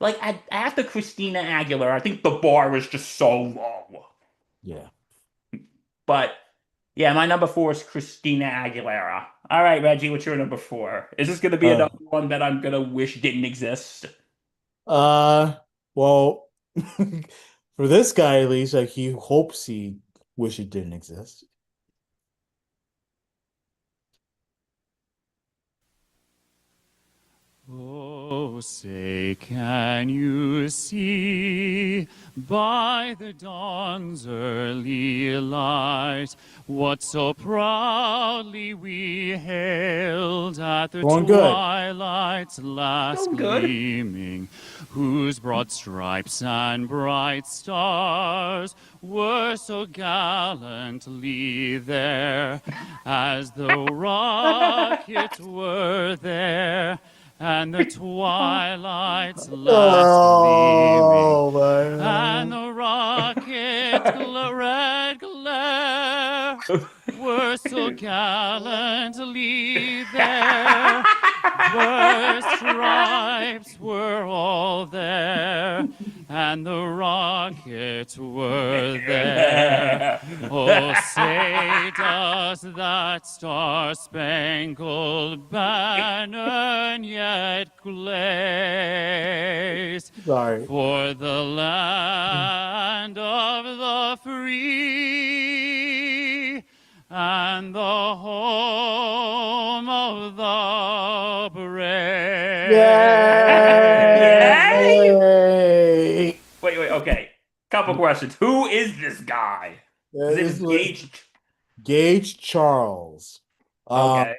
like, after Christina Aguilera, I think the bar was just so low.
Yeah.
But, yeah, my number four is Christina Aguilera. All right, Reggie, what's your number four? Is this going to be
Uh,
another one that I'm going to wish didn't exist?
well, for this guy at least, like he hopes he wish it didn't exist.
Oh, say, can you see by the dawn's early light what so proudly we hailed at the
Going good.
twilight's last
Going good.
gleaming, whose broad stripes and bright stars were so gallantly there, as the rockets were there, and the twilight's last gleaming,
Oh
and
man.
the rocket's red glare were so gallantly there. The stripes were all there, and the rockets were there. Oh, say does that star-spangled banner yet glaze
Sorry.
for the land of the free and the home of the brave?
Yay!
Wait, okay. Couple questions. Who is this guy? His name
This
is
was
Gage.
Gage Charles.
Okay.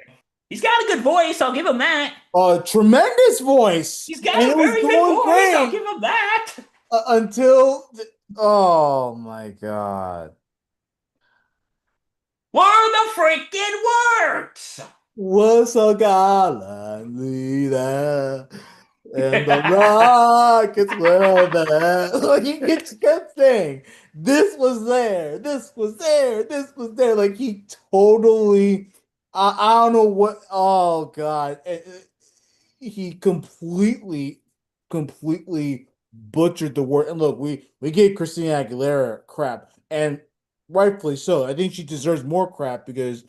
He's got a good voice, I'll give him that.
A tremendous voice,
He's got
and
a
it was
very good
going
voice, I'll
great
give him that.
until. Oh my God!
What are the freaking words?
Was so gallantly there, and the rockets were there. Like he kept saying, "This was there, this was there, this was there." Like he totally, I don't know what. Oh God, he completely butchered the word. And look, we gave Christina Aguilera crap, and rightfully so. I think she deserves more crap because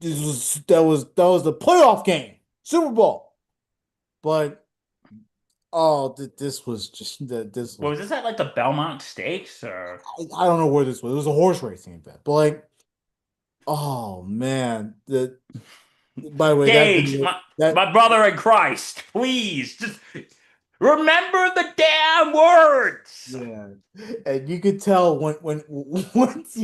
that was the playoff game, Super Bowl. But this was just that this
Well,
was
was this at like the Belmont Stakes or
I don't know where this was. It was a horse racing event, but like, oh man, the by the way that
Gage,
video that
my brother in Christ, please just remember the damn words.
yeah, and you could tell when once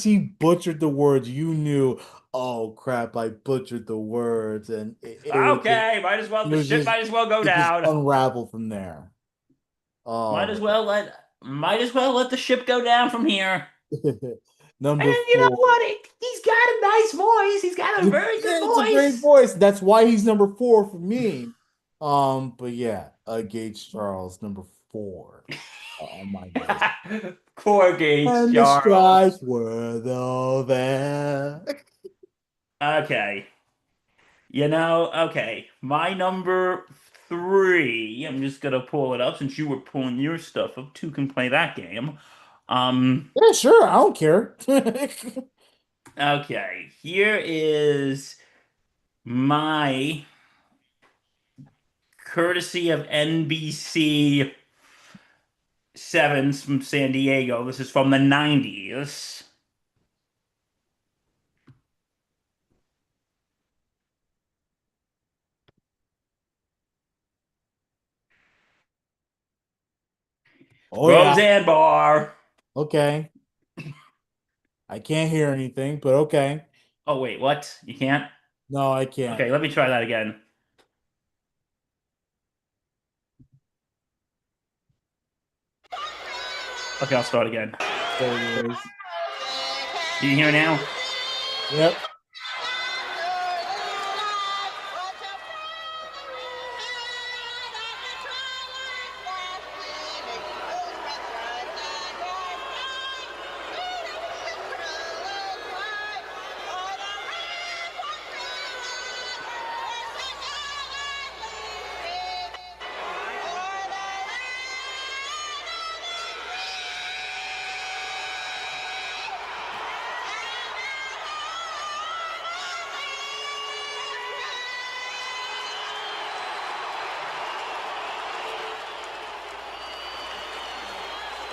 he butchered the words, you knew, oh crap, I butchered the words, and
Okay, might as well
it
the
was
ship
just
might as well go
it just
down.
unraveled from there.
Might
Oh,
as well let the ship go down from here. And
number
you know
four.
what? He's got a nice voice. He's got a very good
It's a great
voice.
voice. That's why he's number four for me. But yeah, Gage Charles, number four on my list.
Poor Gage
And the
Charles.
stripes were though there.
Okay. Okay. My number three, I'm just gonna pull it up since you were pulling your stuff up. Two can play that game. Um,
Yeah, sure. I don't care.
okay. Here is my courtesy of NBC 7s from San Diego. This is from the 90s.
Oh yeah.
Roseanne Barr.
Okay. I can't hear anything, but okay.
Oh, wait, what? You can't?
No, I can't.
Okay, let me try that again. Okay, I'll start again.
There it is.
Do you hear now?
Yep.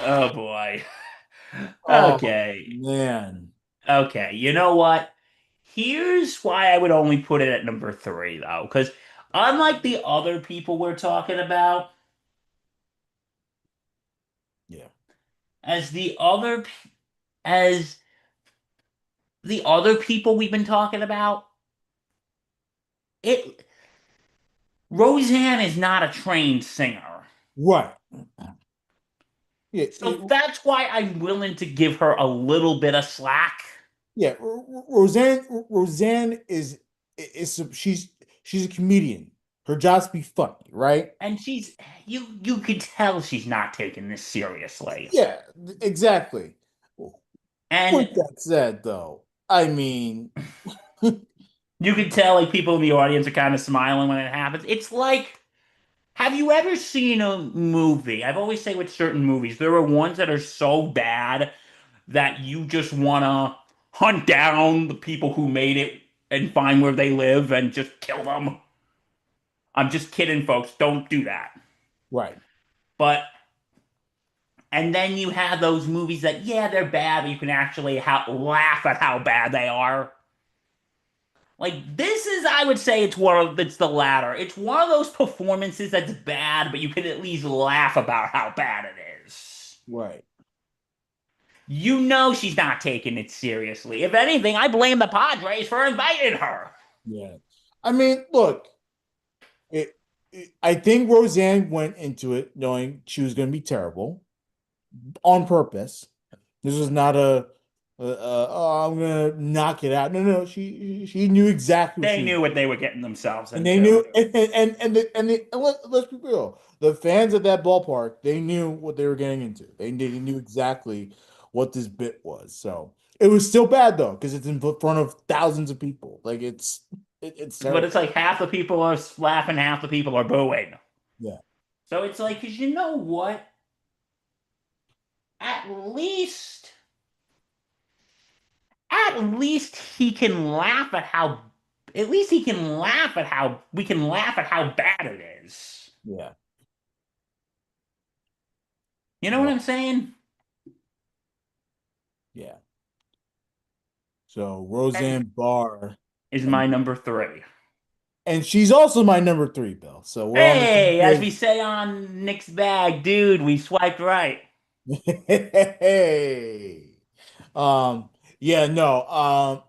Oh boy.
Oh
Okay.
man.
Okay. You know what? Here's why I would only put it at number three, though, because unlike the other people we're talking about,
Yeah.
as the other as the other people we've been talking about, it Roseanne is not a trained singer.
Right. Yeah.
So that's why I'm willing to give her a little bit of slack.
Yeah. Roseanne is she's a comedian. Her job's to be funny, right?
And you could tell she's not taking this seriously.
Yeah, exactly.
And
With that said, though, I mean,
you could tell like people in the audience are kind of smiling when it happens. It's like, have you ever seen a movie? I've always say with certain movies, there are ones that are so bad that you just wanna hunt down the people who made it and find where they live and just kill them. I'm just kidding, folks. Don't do that.
right.
But and then you have those movies that yeah, they're bad, but you can actually laugh at how bad they are. Like this is, I would say it's the latter. It's one of those performances that's bad, but you can at least laugh about how bad it is.
Right.
You know she's not taking it seriously. If anything, I blame the Padres for inviting her.
Yeah. I mean, look, I think Roseanne went into it knowing she was going to be terrible on purpose. This was not oh, I'm gonna knock it out. No, no, she knew exactly what
They
she was,
knew what they were getting themselves
and they
into.
knew, let's be real, the fans at that ballpark, they knew what they were getting into. They knew exactly what this bit was. So it was still bad though, because it's in front of thousands of people. Like it's
But
terrible.
it's like half the people are laughing, half the people are booing.
Yeah,
So it's like, because you know what? At least, at least he can laugh at how, at least he can laugh at how, we can laugh at how bad it is.
yeah,
You know what
no,
I'm saying?
yeah. So
That
Roseanne Barr,
is
and
my number three.
she's also my number three, Bill. So we're on the same
Hey, as we
page.
say on Nick's bag, dude, we swiped right.
Hey. Yeah, no.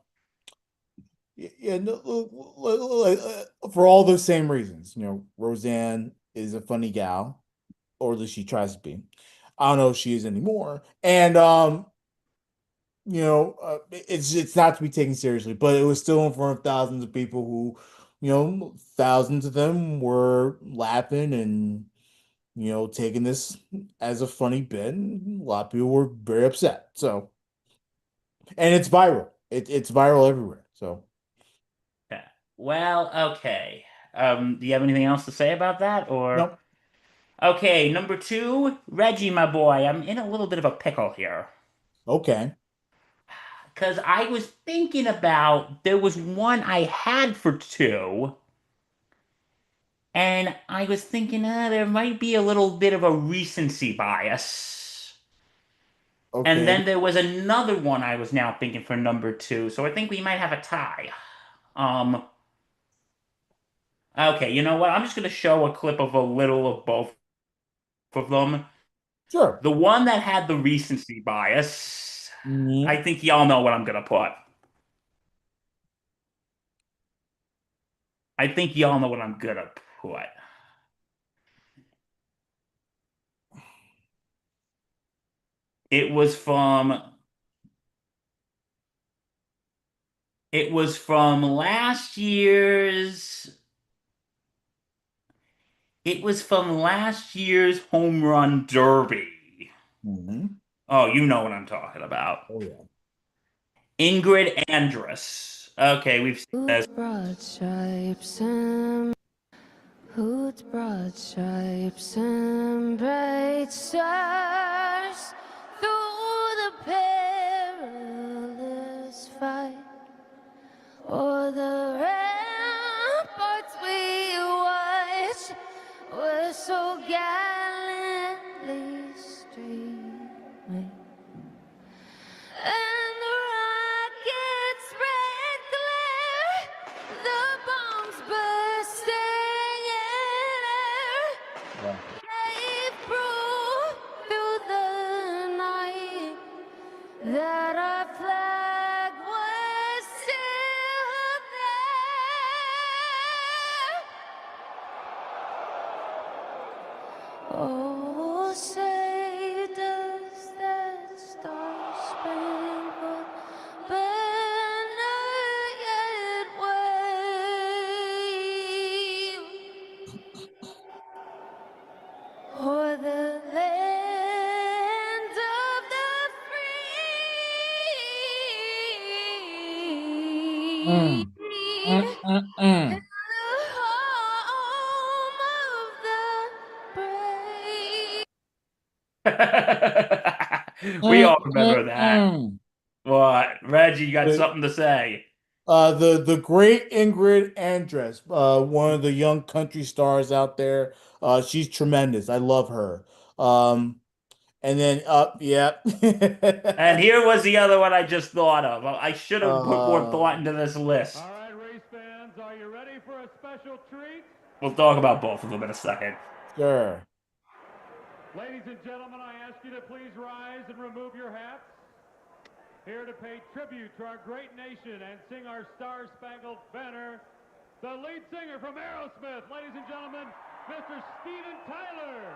Yeah, no, for all those same reasons. Roseanne is a funny gal, or at least she tries to be. I don't know if she is anymore. And it's not to be taken seriously, but it was still in front of thousands of people who, thousands of them were laughing and taking this as a funny bit. And a lot of people were very upset. So, and it's viral. It's viral everywhere. So,
Yeah. Well, okay. Do you have anything else to say about that, or?
no,
Okay, number two, Reggie, my boy. I'm in a little bit of a pickle here.
okay.
Because I was thinking about, there was one I had for two, And I was thinking, there might be a little bit of a recency bias. And
Okay,
then there was another one I was now thinking for number two. So I think we might have a tie. Um, okay, you know what? I'm just gonna show a clip of a little of both of them.
sure.
The one that had the recency bias,
Mhm.
I think y'all know what I'm gonna put. I think y'all know what I'm gonna put. It was from it was from last year's it was from last year's home run derby.
Mhm.
Oh, you know what I'm talking about.
Oh yeah.
Ingrid Andress. Okay, we've seen this.
Whose broad stripes and whose broad stripes and bright stars through the perilous fight, o'er the ramparts we watched were so gallantly streaming. And the rocket's red glare, the bombs bursting in air,
Yeah.
gave proof through the night that our flag was still there. Oh, say does that star-spangled banner yet wave o'er the land of the
Mm.
free,
Mm, mm,
and
mm.
the home of the brave?
We
Mm,
all
mm,
remember that.
mm.
What? Reggie, you got
The
something to say?
the great Ingrid Andress, one of the young country stars out there. She's tremendous. I love her. And then yeah.
And here was the other one I just thought of. I should have put more thought
Uh,
into this list.
All right, race fans, are you ready for a special treat?
We'll talk about both of them in a second.
sure.
Ladies and gentlemen, I ask you to please rise and remove your hats. Here to pay tribute to our great nation and sing our Star-Spangled Banner, the lead singer from Aerosmith, ladies and gentlemen, Mr. Steven Tyler.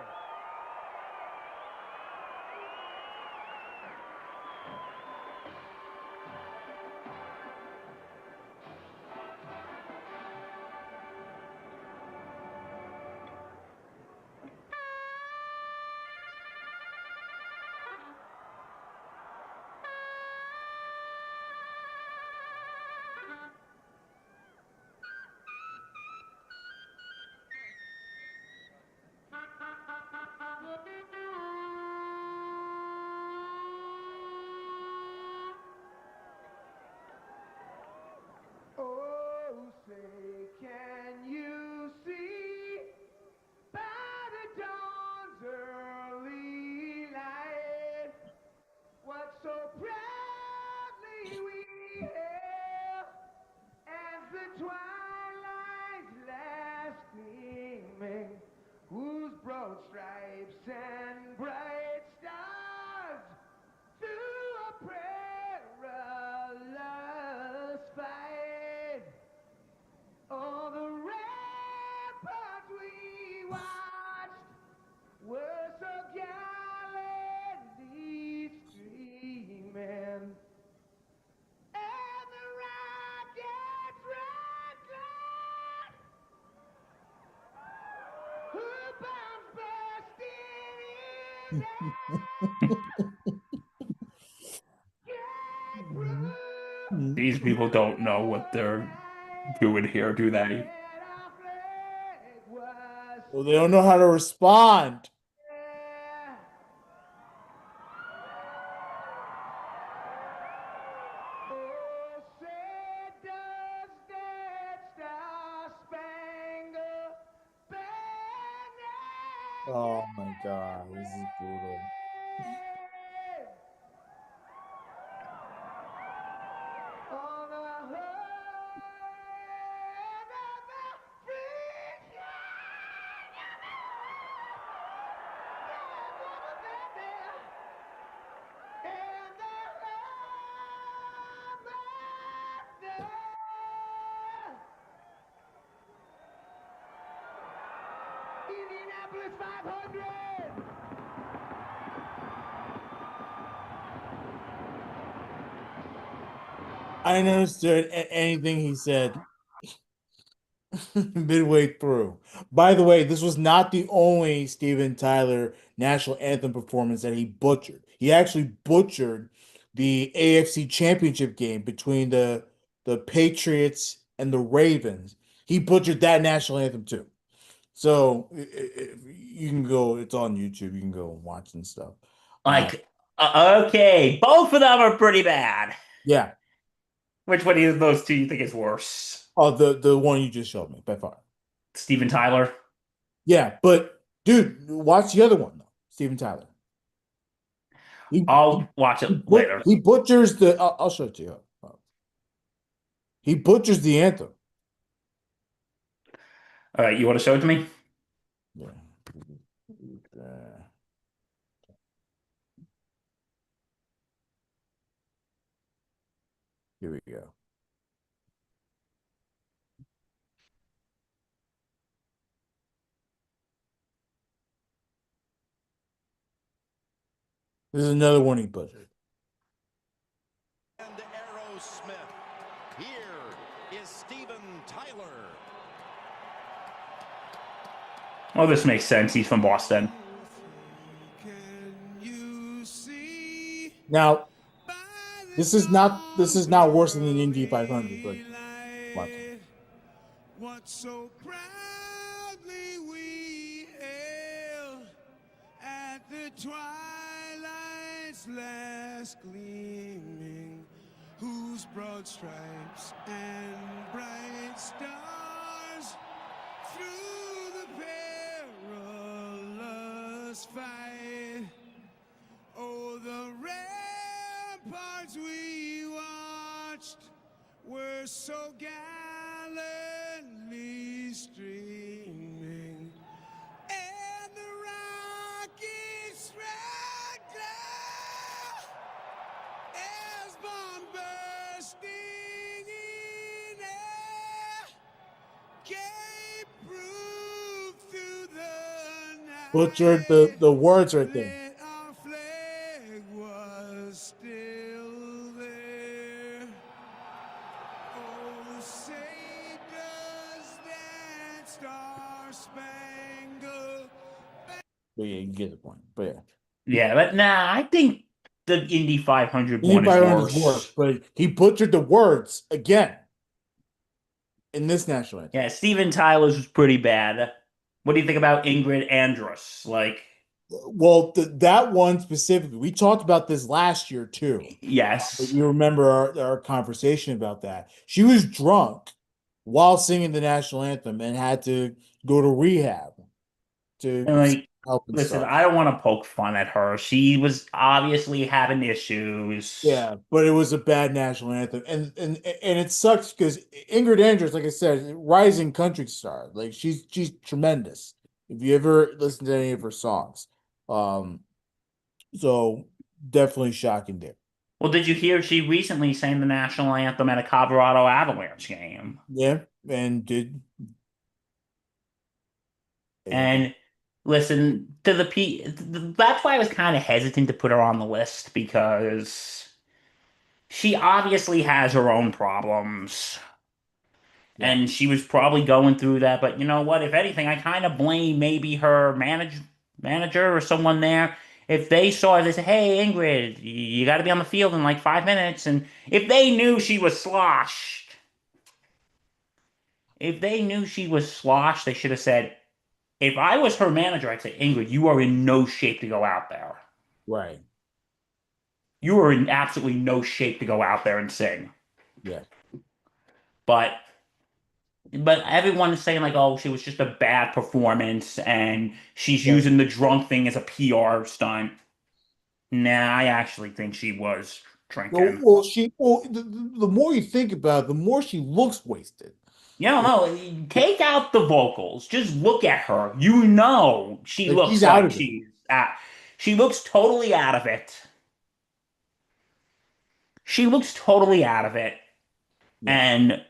Oh, say, can you see by the dawn's early light what so proudly we hailed as the twilight's last gleaming, whose broad stripes and bright stars through a perilous fight, all the ramparts we watched were so gallantly streaming, and the rockets red glare, who bombs bursting in gave proof
These people don't know what they're doing here, do they?
that our flag was
Well, they don't know how to respond.
there. Oh, say does that star-spangled banner
Oh my god, this is brutal.
On the hood of the free Indianapolis 500.
I didn't understand anything he said midway through. By the way, this was not the only Steven Tyler national anthem performance that he butchered. He actually butchered the AFC Championship game between the Patriots and the Ravens. He butchered that national anthem too. So you can go, it's on YouTube. You can go and watch and stuff.
Like, okay, both of them are pretty bad.
Yeah.
Which one of those two you think is worse?
Oh, the one you just showed me by far.
Steven Tyler?
Yeah, but dude, watch the other one though. Steven Tyler.
I'll watch it later.
He butchers the. I'll show it to you. He butchers the anthem.
All right, you want to show it to me?
Yeah. Here we go. This is another one he butchered.
And Aerosmith. Here is Steven Tyler.
Oh, this makes sense. He's from Boston.
Now, this is not worse than the Indy 500, but watch it.
What so proudly we hail at the twilight's last gleaming, whose broad stripes and bright stars through the perilous fight. Oh, the ramparts we watched were so gallantly streaming, and the rockets red glare as bomb bursting in air gave proof through the night.
Butchered the words right there.
That our flag was still there. Oh, say does that star-spangled
But yeah, you get the point. But yeah.
Yeah, but nah, I think the Indy 500
Indy
one is
500
worse.
is worse, but he butchered the words again in this national anthem.
Yeah, Steven Tyler's was pretty bad. What do you think about Ingrid Andress? Like,
Well, that one specifically, we talked about this last year too.
yes.
You remember our conversation about that. She was drunk while singing the national anthem and had to go to rehab to
And like,
help and
listen,
stuff.
I don't want to poke fun at her. She was obviously having issues.
Yeah, but it was a bad national anthem, and it sucks because Ingrid Andress, like I said, rising country star. Like she's tremendous. If you ever listen to any of her songs, so definitely shocking there.
Well, did you hear she recently sang the national anthem at a Colorado Avalanche game?
Yeah, and did
And listen, to the that's why I was kind of hesitant to put her on the list because she obviously has her own problems.
Yeah.
And she was probably going through that, but you know what? If anything, I kind of blame maybe her manager or someone there. If they saw it, they said, "Hey, Ingrid, you got to be on the field in like 5 minutes." And if they knew she was sloshed, they should have said, if I was her manager, I'd say, "Ingrid, you are in no shape to go out there.
right.
You are in absolutely no shape to go out there and sing."
Yeah.
But But everyone is saying like, oh, she was just a bad performance and she's
Yeah.
using the drunk thing as a PR stunt. Nah, I actually think she was drinking.
The more you think about it, the more she looks wasted.
You don't know. Take out the vocals. Just look at her. You know she
Like she's
looks
out
like
of it.
she looks totally out of it. She looks totally out of it.
Yeah.
And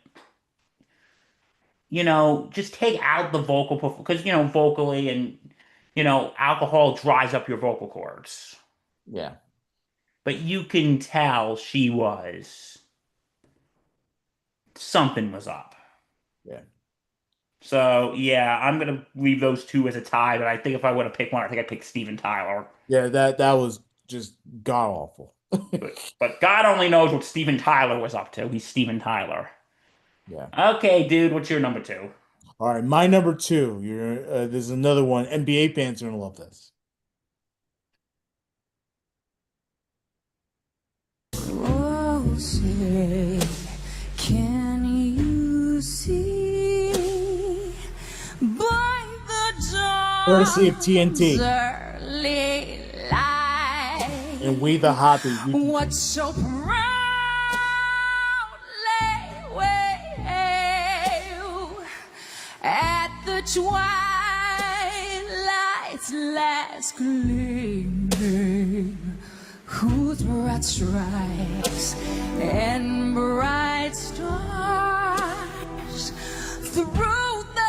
just take out the vocal because vocally and alcohol dries up your vocal cords.
Yeah.
But you can tell something was up.
Yeah.
So yeah, I'm gonna leave those two as a tie, but I think if I would have picked one, I think I'd pick Steven Tyler.
Yeah, that was just god awful.
But God only knows what Steven Tyler was up to. He's Steven Tyler.
Yeah.
Okay, dude, what's your number two?
All right, my number two. There's another one. NBA fans are gonna love this.
Oh, say, can you see by the
Courtesy of
dawn's
TNT
early light
and We the Hotties.
what so proudly wailed at the twilight's last gleaming, whose broad stripes and bright stars through the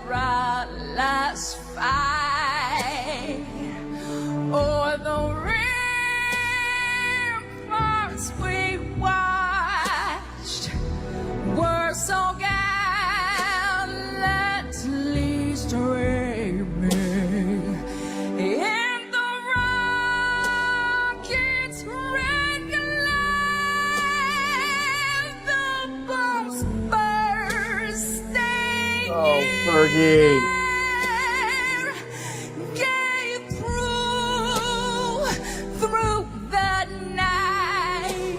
perilous fight o'er the ramparts we watched were so gallantly streaming in the rocket's red glare, the bombs bursting
Oh,
in
Fergie.
air gave proof through the night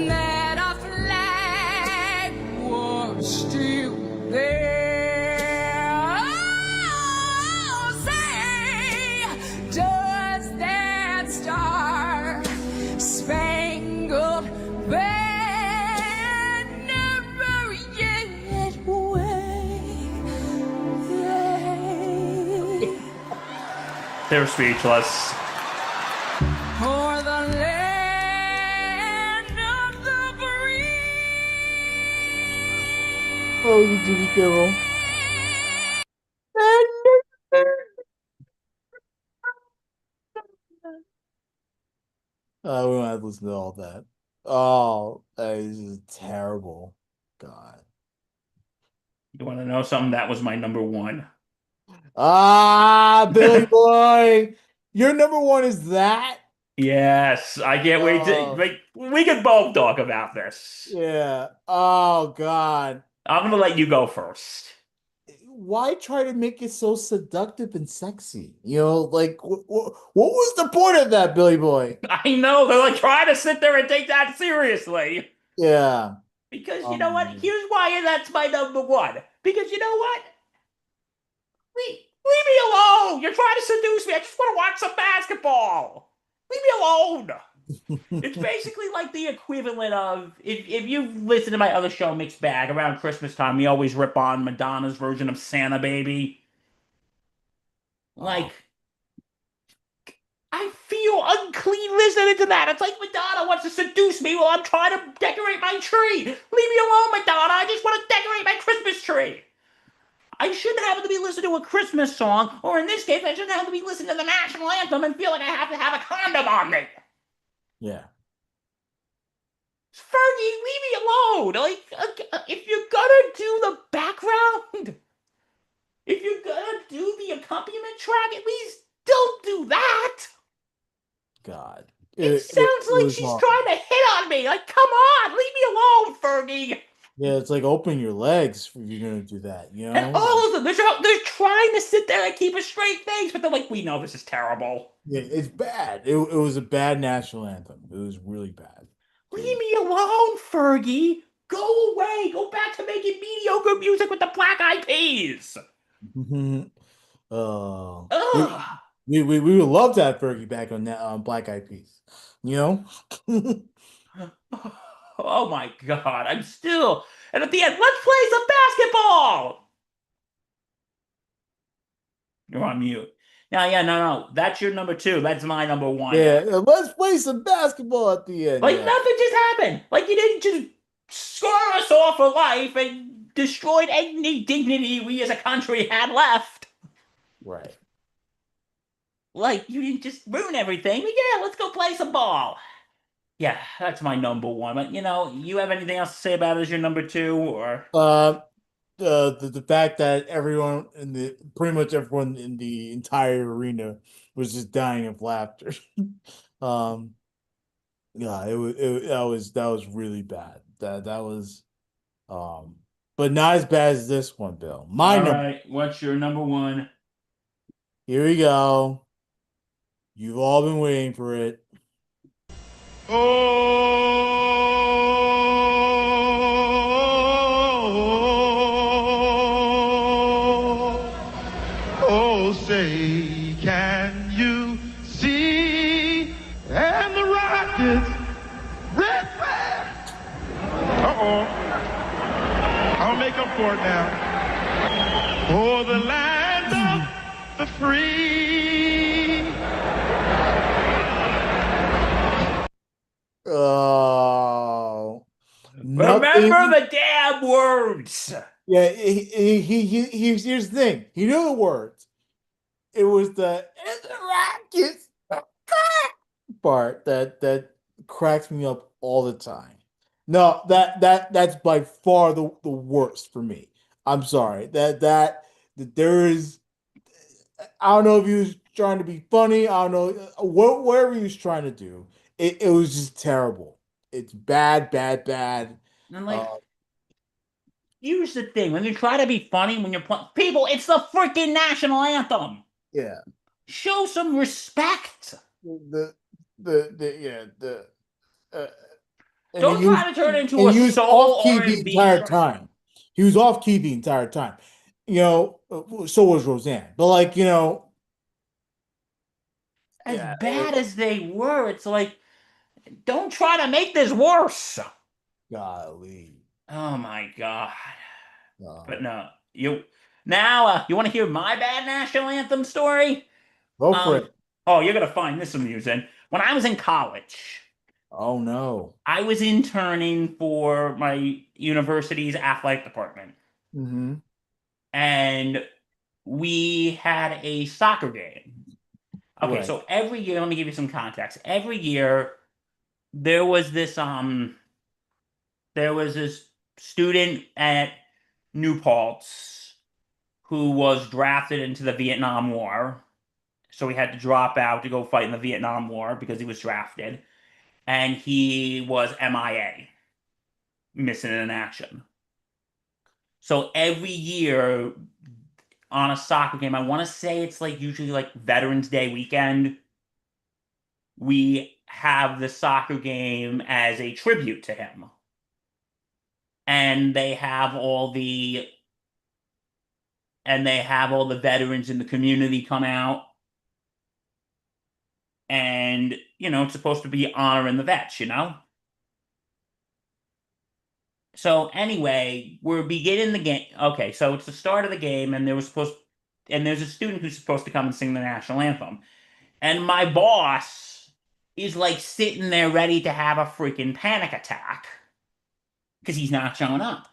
that our flag was still there. Oh, say, does that star-spangled banner yet wave?
They're speechless.
For the land of the free.
Oh, you Jimmy Kimmel. We don't have to listen to all that. Oh, this is terrible. God.
You want to know something? That was my number one.
Ah, Billy Boy. Your number one is that?
Yes, I can't wait to
Oh,
like we could both talk about this.
yeah. Oh, God.
I'm gonna let you go first.
Why try to make it so seductive and sexy? Like, what was the point of that, Billy Boy?
I know they're like trying to sit there and take that seriously.
Yeah.
Because you know what? Here's why that's my number one. Because you know what? Leave me alone. You're trying to seduce me. I just want to watch some basketball. Leave me alone. It's basically like the equivalent of if you've listened to my other show, Mixed Bag, around Christmas time, we always rip on Madonna's version of Santa Baby. Like, I feel unclean listening to that. It's like Madonna wants to seduce me while I'm trying to decorate my tree. Leave me alone, Madonna. I just want to decorate my Christmas tree. I shouldn't have to be listening to a Christmas song, or in this case, I shouldn't have to be listening to the national anthem and feel like I have to have a condom on me.
Yeah.
Fergie, leave me alone. Like, if you're gonna do the background, if you're gonna do the accompaniment track, at least don't do that.
God.
It sounds like
was
she's
awful.
trying to hit on me. Like, come on, leave me alone, Fergie.
Yeah, it's like open your legs if you're gonna do that,
And all of them, they're trying to sit there and keep a straight face, but they're like, we know this is terrible.
Yeah, it's bad. It was a bad national anthem. It was really bad.
Leave me alone, Fergie. Go away. Go back to making mediocre music with the Black Eyed Peas.
uh, we,
Ugh.
we would love to have Fergie back on that Black Eyed Peas. You know?
Oh my God. I'm still. And at the end, let's play some basketball. You're on mute. No, yeah, no. That's your number two. That's my number one.
Yeah, let's play some basketball at the end.
Like
Yeah,
nothing just happened. Like you didn't just scar us off for life and destroyed any dignity we as a country had left.
right.
Like you didn't just ruin everything. But yeah, let's go play some ball. Yeah, that's my number one. But you have anything else to say about it as your number two, or
Uh, the fact that everyone in the pretty much everyone in the entire arena was just dying of laughter. um, yeah, that was really bad. That was but not as bad as this one, Bill. My
all
number.
right? What's your number one?
Here we go. You've all been waiting for it.
Oh, say, can you see? And the Rockets, red flag. Uh-oh. I'll make up for it now. For the land of the free.
Oh, nothing.
Remember the damn words.
Yeah, here's the thing. He knew the words. It was the Rockets part that cracks me up all the time. No, that's by far the worst for me. I'm sorry. That there is. I don't know if he was trying to be funny. I don't know whatever he was trying to do. It was just terrible. It's bad, bad, bad.
And like,
Uh,
here's the thing: when you try to be funny when you're playing, people, it's the freaking national anthem.
yeah.
Show some respect.
The yeah the uh, and
Don't
he was
try to turn it into
and
a
he was
soul
off key the
R&B
entire
track.
time. He was off key the entire time. So was Roseanne. But
As
yeah,
bad as they were, it's like, don't try to make this worse.
golly.
Oh my God.
Uh,
But no, you want to hear my bad national anthem story?
Go for
Um,
it.
oh, you're gonna find this amusing. When I was in college,
Oh no.
I was interning for my university's athletic department,
Mm-hmm.
and we had a soccer game. Okay,
Right.
so every year, let me give you some context. Every year, there was this there was this student at New Paltz who was drafted into the Vietnam War. So he had to drop out to go fight in the Vietnam War because he was drafted. And he was MIA, missing in action. So every year on a soccer game, I want to say it's like usually like Veterans Day weekend, we have the soccer game as a tribute to him. And they have all the veterans in the community come out, and it's supposed to be honoring the vets. So anyway, we're beginning the game. Okay, so it's the start of the game, and there's a student who's supposed to come and sing the national anthem, and my boss is like sitting there ready to have a freaking panic attack because he's not showing up.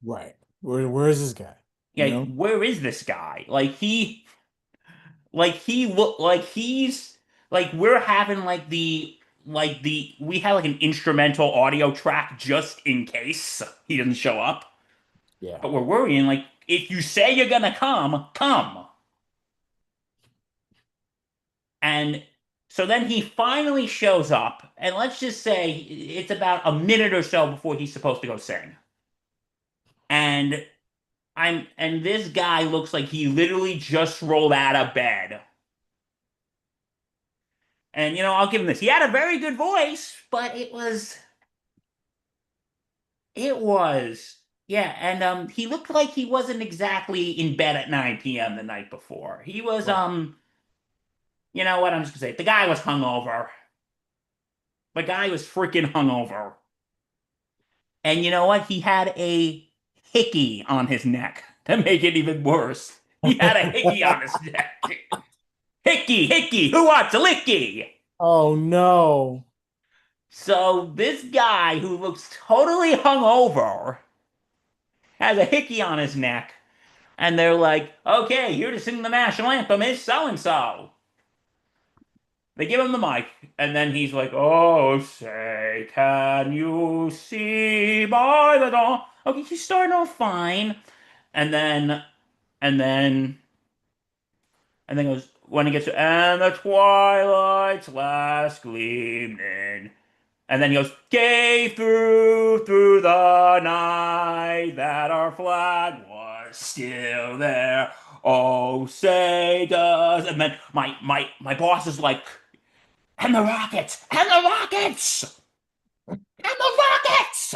Right. Where is this guy?
Yeah, where is this guy? We're having we have like an instrumental audio track just in case he doesn't show up.
Yeah.
But we're worrying, like, if you say you're gonna come. And so then he finally shows up, and let's just say it's about a minute or so before he's supposed to go sing. And this guy looks like he literally just rolled out of bed. And I'll give him this. He had a very good voice, but it was It was. Yeah, and he looked like he wasn't exactly in bed at 9 p.m. the night before. He was
Right.
you know what, I'm just gonna say the guy was hungover. The guy was freaking hungover. And you know what? He had a hickey on his neck to make it even worse. He had a hickey on his neck. Hickey, hickey, who wants a licky?
Oh no.
So this guy who looks totally hungover has a hickey on his neck, and they're like, okay, here to sing the national anthem is so and so. They give him the mic, and then he's like, oh, say, can you see by the dawn? Okay, he's starting off fine. And then, and then, and then goes, when he gets to, and the twilight's last gleaming. And then he goes, gave through the night that our flag was still there. Oh, say does. And then my boss is like, and the Rockets, and the Rockets, and the Rockets.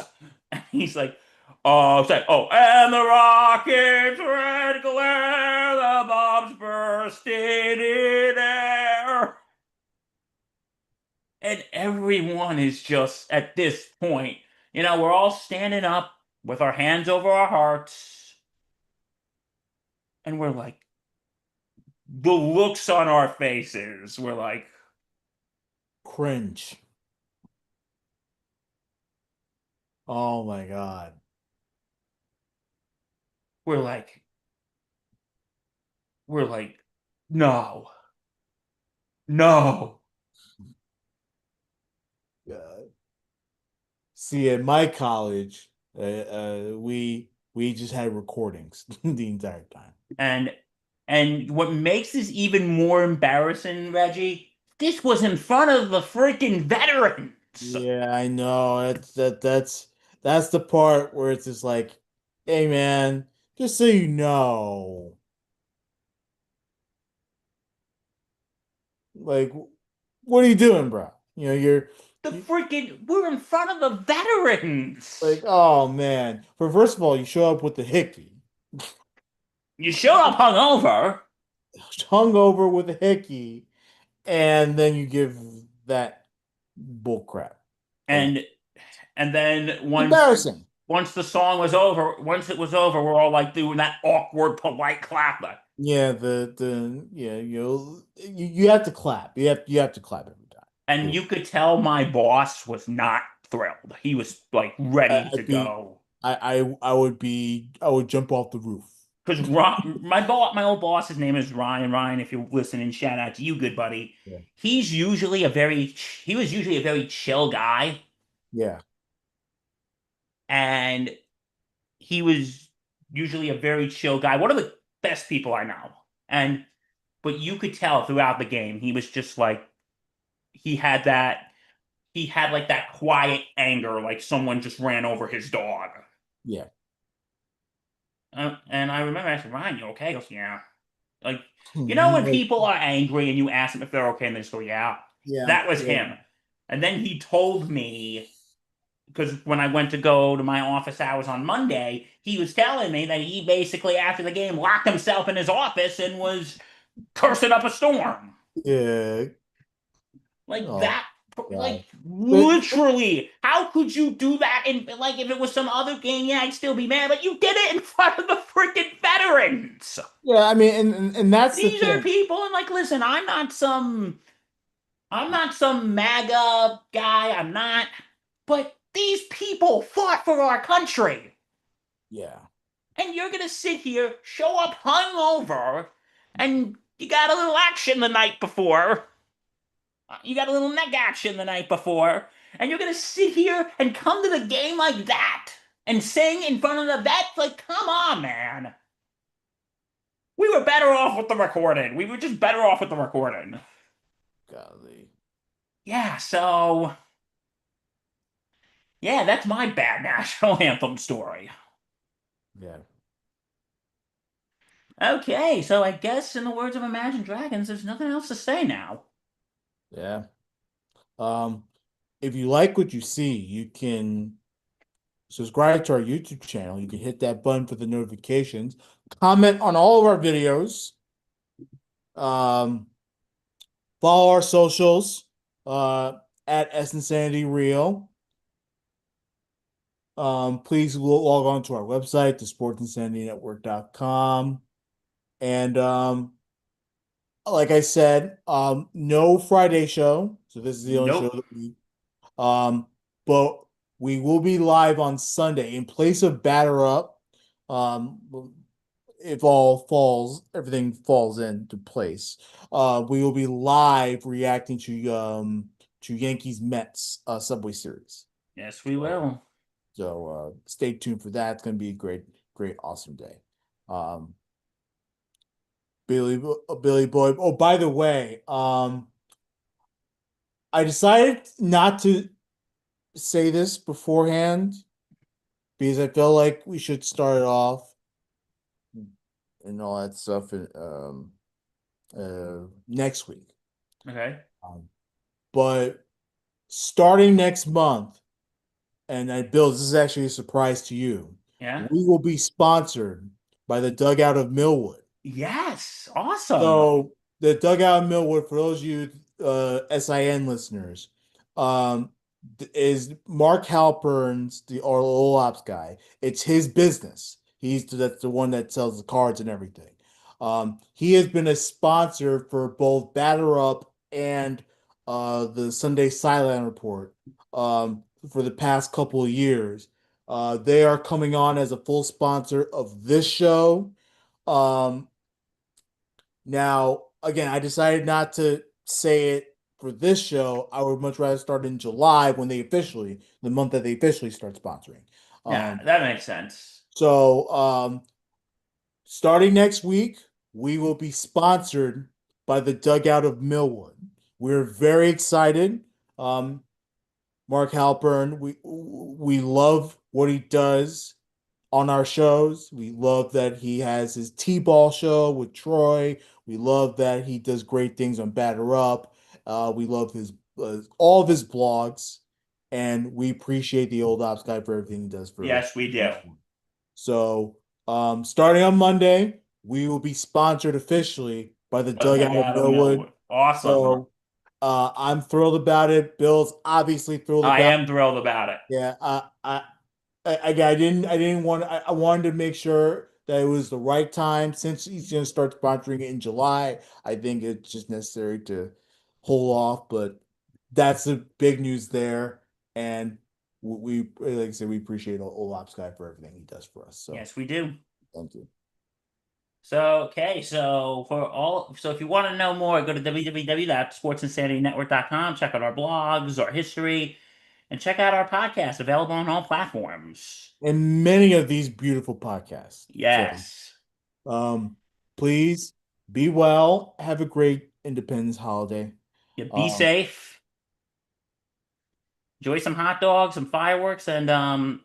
And he's like, oh, say, oh, and the Rockets, red glare, the bombs bursting in air. And everyone is just at this point, we're all standing up with our hands over our hearts, and we're like, the looks on our faces, we're like,
Cringe. Oh my God.
we're like, we're like, no, no.
See, at my college, we just had recordings the entire time.
And what makes this even more embarrassing, Reggie, this was in front of the freaking veterans.
Yeah, I know. That's the part where it's just like, hey man, just so you know, like, what are you doing, bro?
We're in front of the veterans.
Like, oh man. For first of all, you show up with the hickey,
You showed up hungover,
hung over with a hickey, and then you give that bull crap. Like,
and and then
embarrassing.
once the song was over, once it was over, we're all like doing that awkward, polite clapping.
Yeah, yeah, you have to clap. You have to clap every time.
And you could tell my boss was not thrilled. He was like ready to
I'd be
go.
I would jump off the roof.
Because my old boss, his name is Ryan. Ryan, if you're listening, shout out to you, good buddy.
Yeah.
He was usually a very chill guy,
Yeah.
and he was usually a very chill guy. One of the best people I know. But you could tell throughout the game, he was just like he had that he had like that quiet anger, like someone just ran over his dog.
Yeah.
And I remember asking Ryan, "You okay?" He goes, "Yeah." Like, when
Like,
people are angry and you ask them if they're okay, and they just go, "Yeah."
yeah.
That was him. And then he told me, because when I went to go to my office hours on Monday, he was telling me that he basically, after the game, locked himself in his office and was cursing up a storm.
Yeah.
Like
Oh,
that,
God.
like literally, how could you do that? And like, if it was some other game, yeah, I'd still be mad, but you did it in front of the freaking veterans.
Yeah, I mean, and that's the
These are
thing.
people, and like, listen, I'm not some MAGA guy. I'm not, but these people fought for our country.
Yeah.
And you're gonna sit here, show up hungover, and you got a little action the night before. You got a little neck action the night before, and you're gonna sit here and come to the game like that and sing in front of the vets? Like, come on, man. We were better off with the recording. We were just better off with the recording.
Golly.
Yeah, so yeah, that's my bad national anthem story.
Yeah.
Okay, so I guess in the words of Imagine Dragons, there's nothing else to say now.
Yeah. If you like what you see, you can subscribe to our YouTube channel. You can hit that button for the notifications. Comment on all of our videos. Follow our socials at Insanity Real. Please log on to our website, thesportsinsanitynetwork.com. And like I said, no Friday show. So this is the only show
Nope.
that but we will be live on Sunday in place of Batter Up. If everything falls into place. We will be live reacting to Yankees Mets Subway Series.
Yes, we will.
So stay tuned for that. It's gonna be a great, awesome day. Billy Boy. Oh, by the way, I decided not to say this beforehand because I felt like we should start it off and all that stuff next week.
Okay.
But starting next month, and Bill, this is actually a surprise to you.
Yeah.
We will be sponsored by the Dugout of Millwood.
Yes. Awesome.
So the Dugout of Millwood, for those of you SIN listeners, is Mark Halpern's our old ops guy. It's his business. That's the one that sells the cards and everything. He has been a sponsor for both Batter Up and the Sunday Sideline Report for the past couple of years. They are coming on as a full sponsor of this show. Now, again, I decided not to say it for this show. I would much rather start in July when the month that they officially start sponsoring.
Yeah, that makes sense.
So, starting next week, we will be sponsored by the Dugout of Millwood. We're very excited. Mark Halpern, we love what he does on our shows. We love that he has his T-ball show with Troy. We love that he does great things on Batter Up. We love his all of his blogs, and we appreciate the old ops guy for everything he does for.
Yes, we do.
So, starting on Monday, we will be sponsored officially by the Dugout of Millwood.
Awesome.
So, I'm thrilled about it. Bill's obviously thrilled about
I am thrilled about it.
Yeah, I didn't want I wanted to make sure that it was the right time since he's going to start sponsoring it in July. I think it's just necessary to hold off, but that's the big news there. And we like I said, we appreciate old Ops guy for everything he does for us. So
Yes, we do.
thank you.
So, okay, so if you want to know more, go to www.sportsinsanitynetwork.com, check out our blogs, our history, and check out our podcast available on all platforms.
And many of these beautiful podcasts.
Yes.
So, please be well. Have a great Independence holiday.
Yeah, be safe. Enjoy some hot dogs, some fireworks, and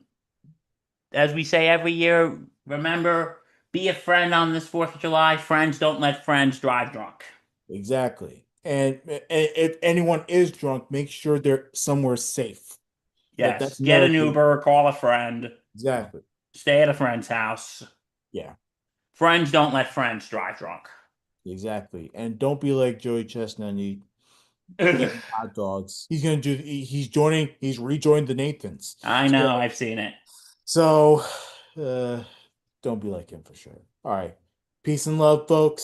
as we say every year, remember, be a friend on this 4th of July. Friends don't let friends drive drunk.
Exactly. And if anyone is drunk, make sure they're somewhere safe.
Yes.
That's
Get an
another thing.
Uber, call a friend,
Exactly.
stay at a friend's house.
Yeah,
Friends don't let friends drive drunk.
exactly. And don't be like Joey Chestnut and eat hot dogs. He's rejoined the Nathans.
I know, I've seen it.
So don't be like him for sure. All right. Peace and love, folks.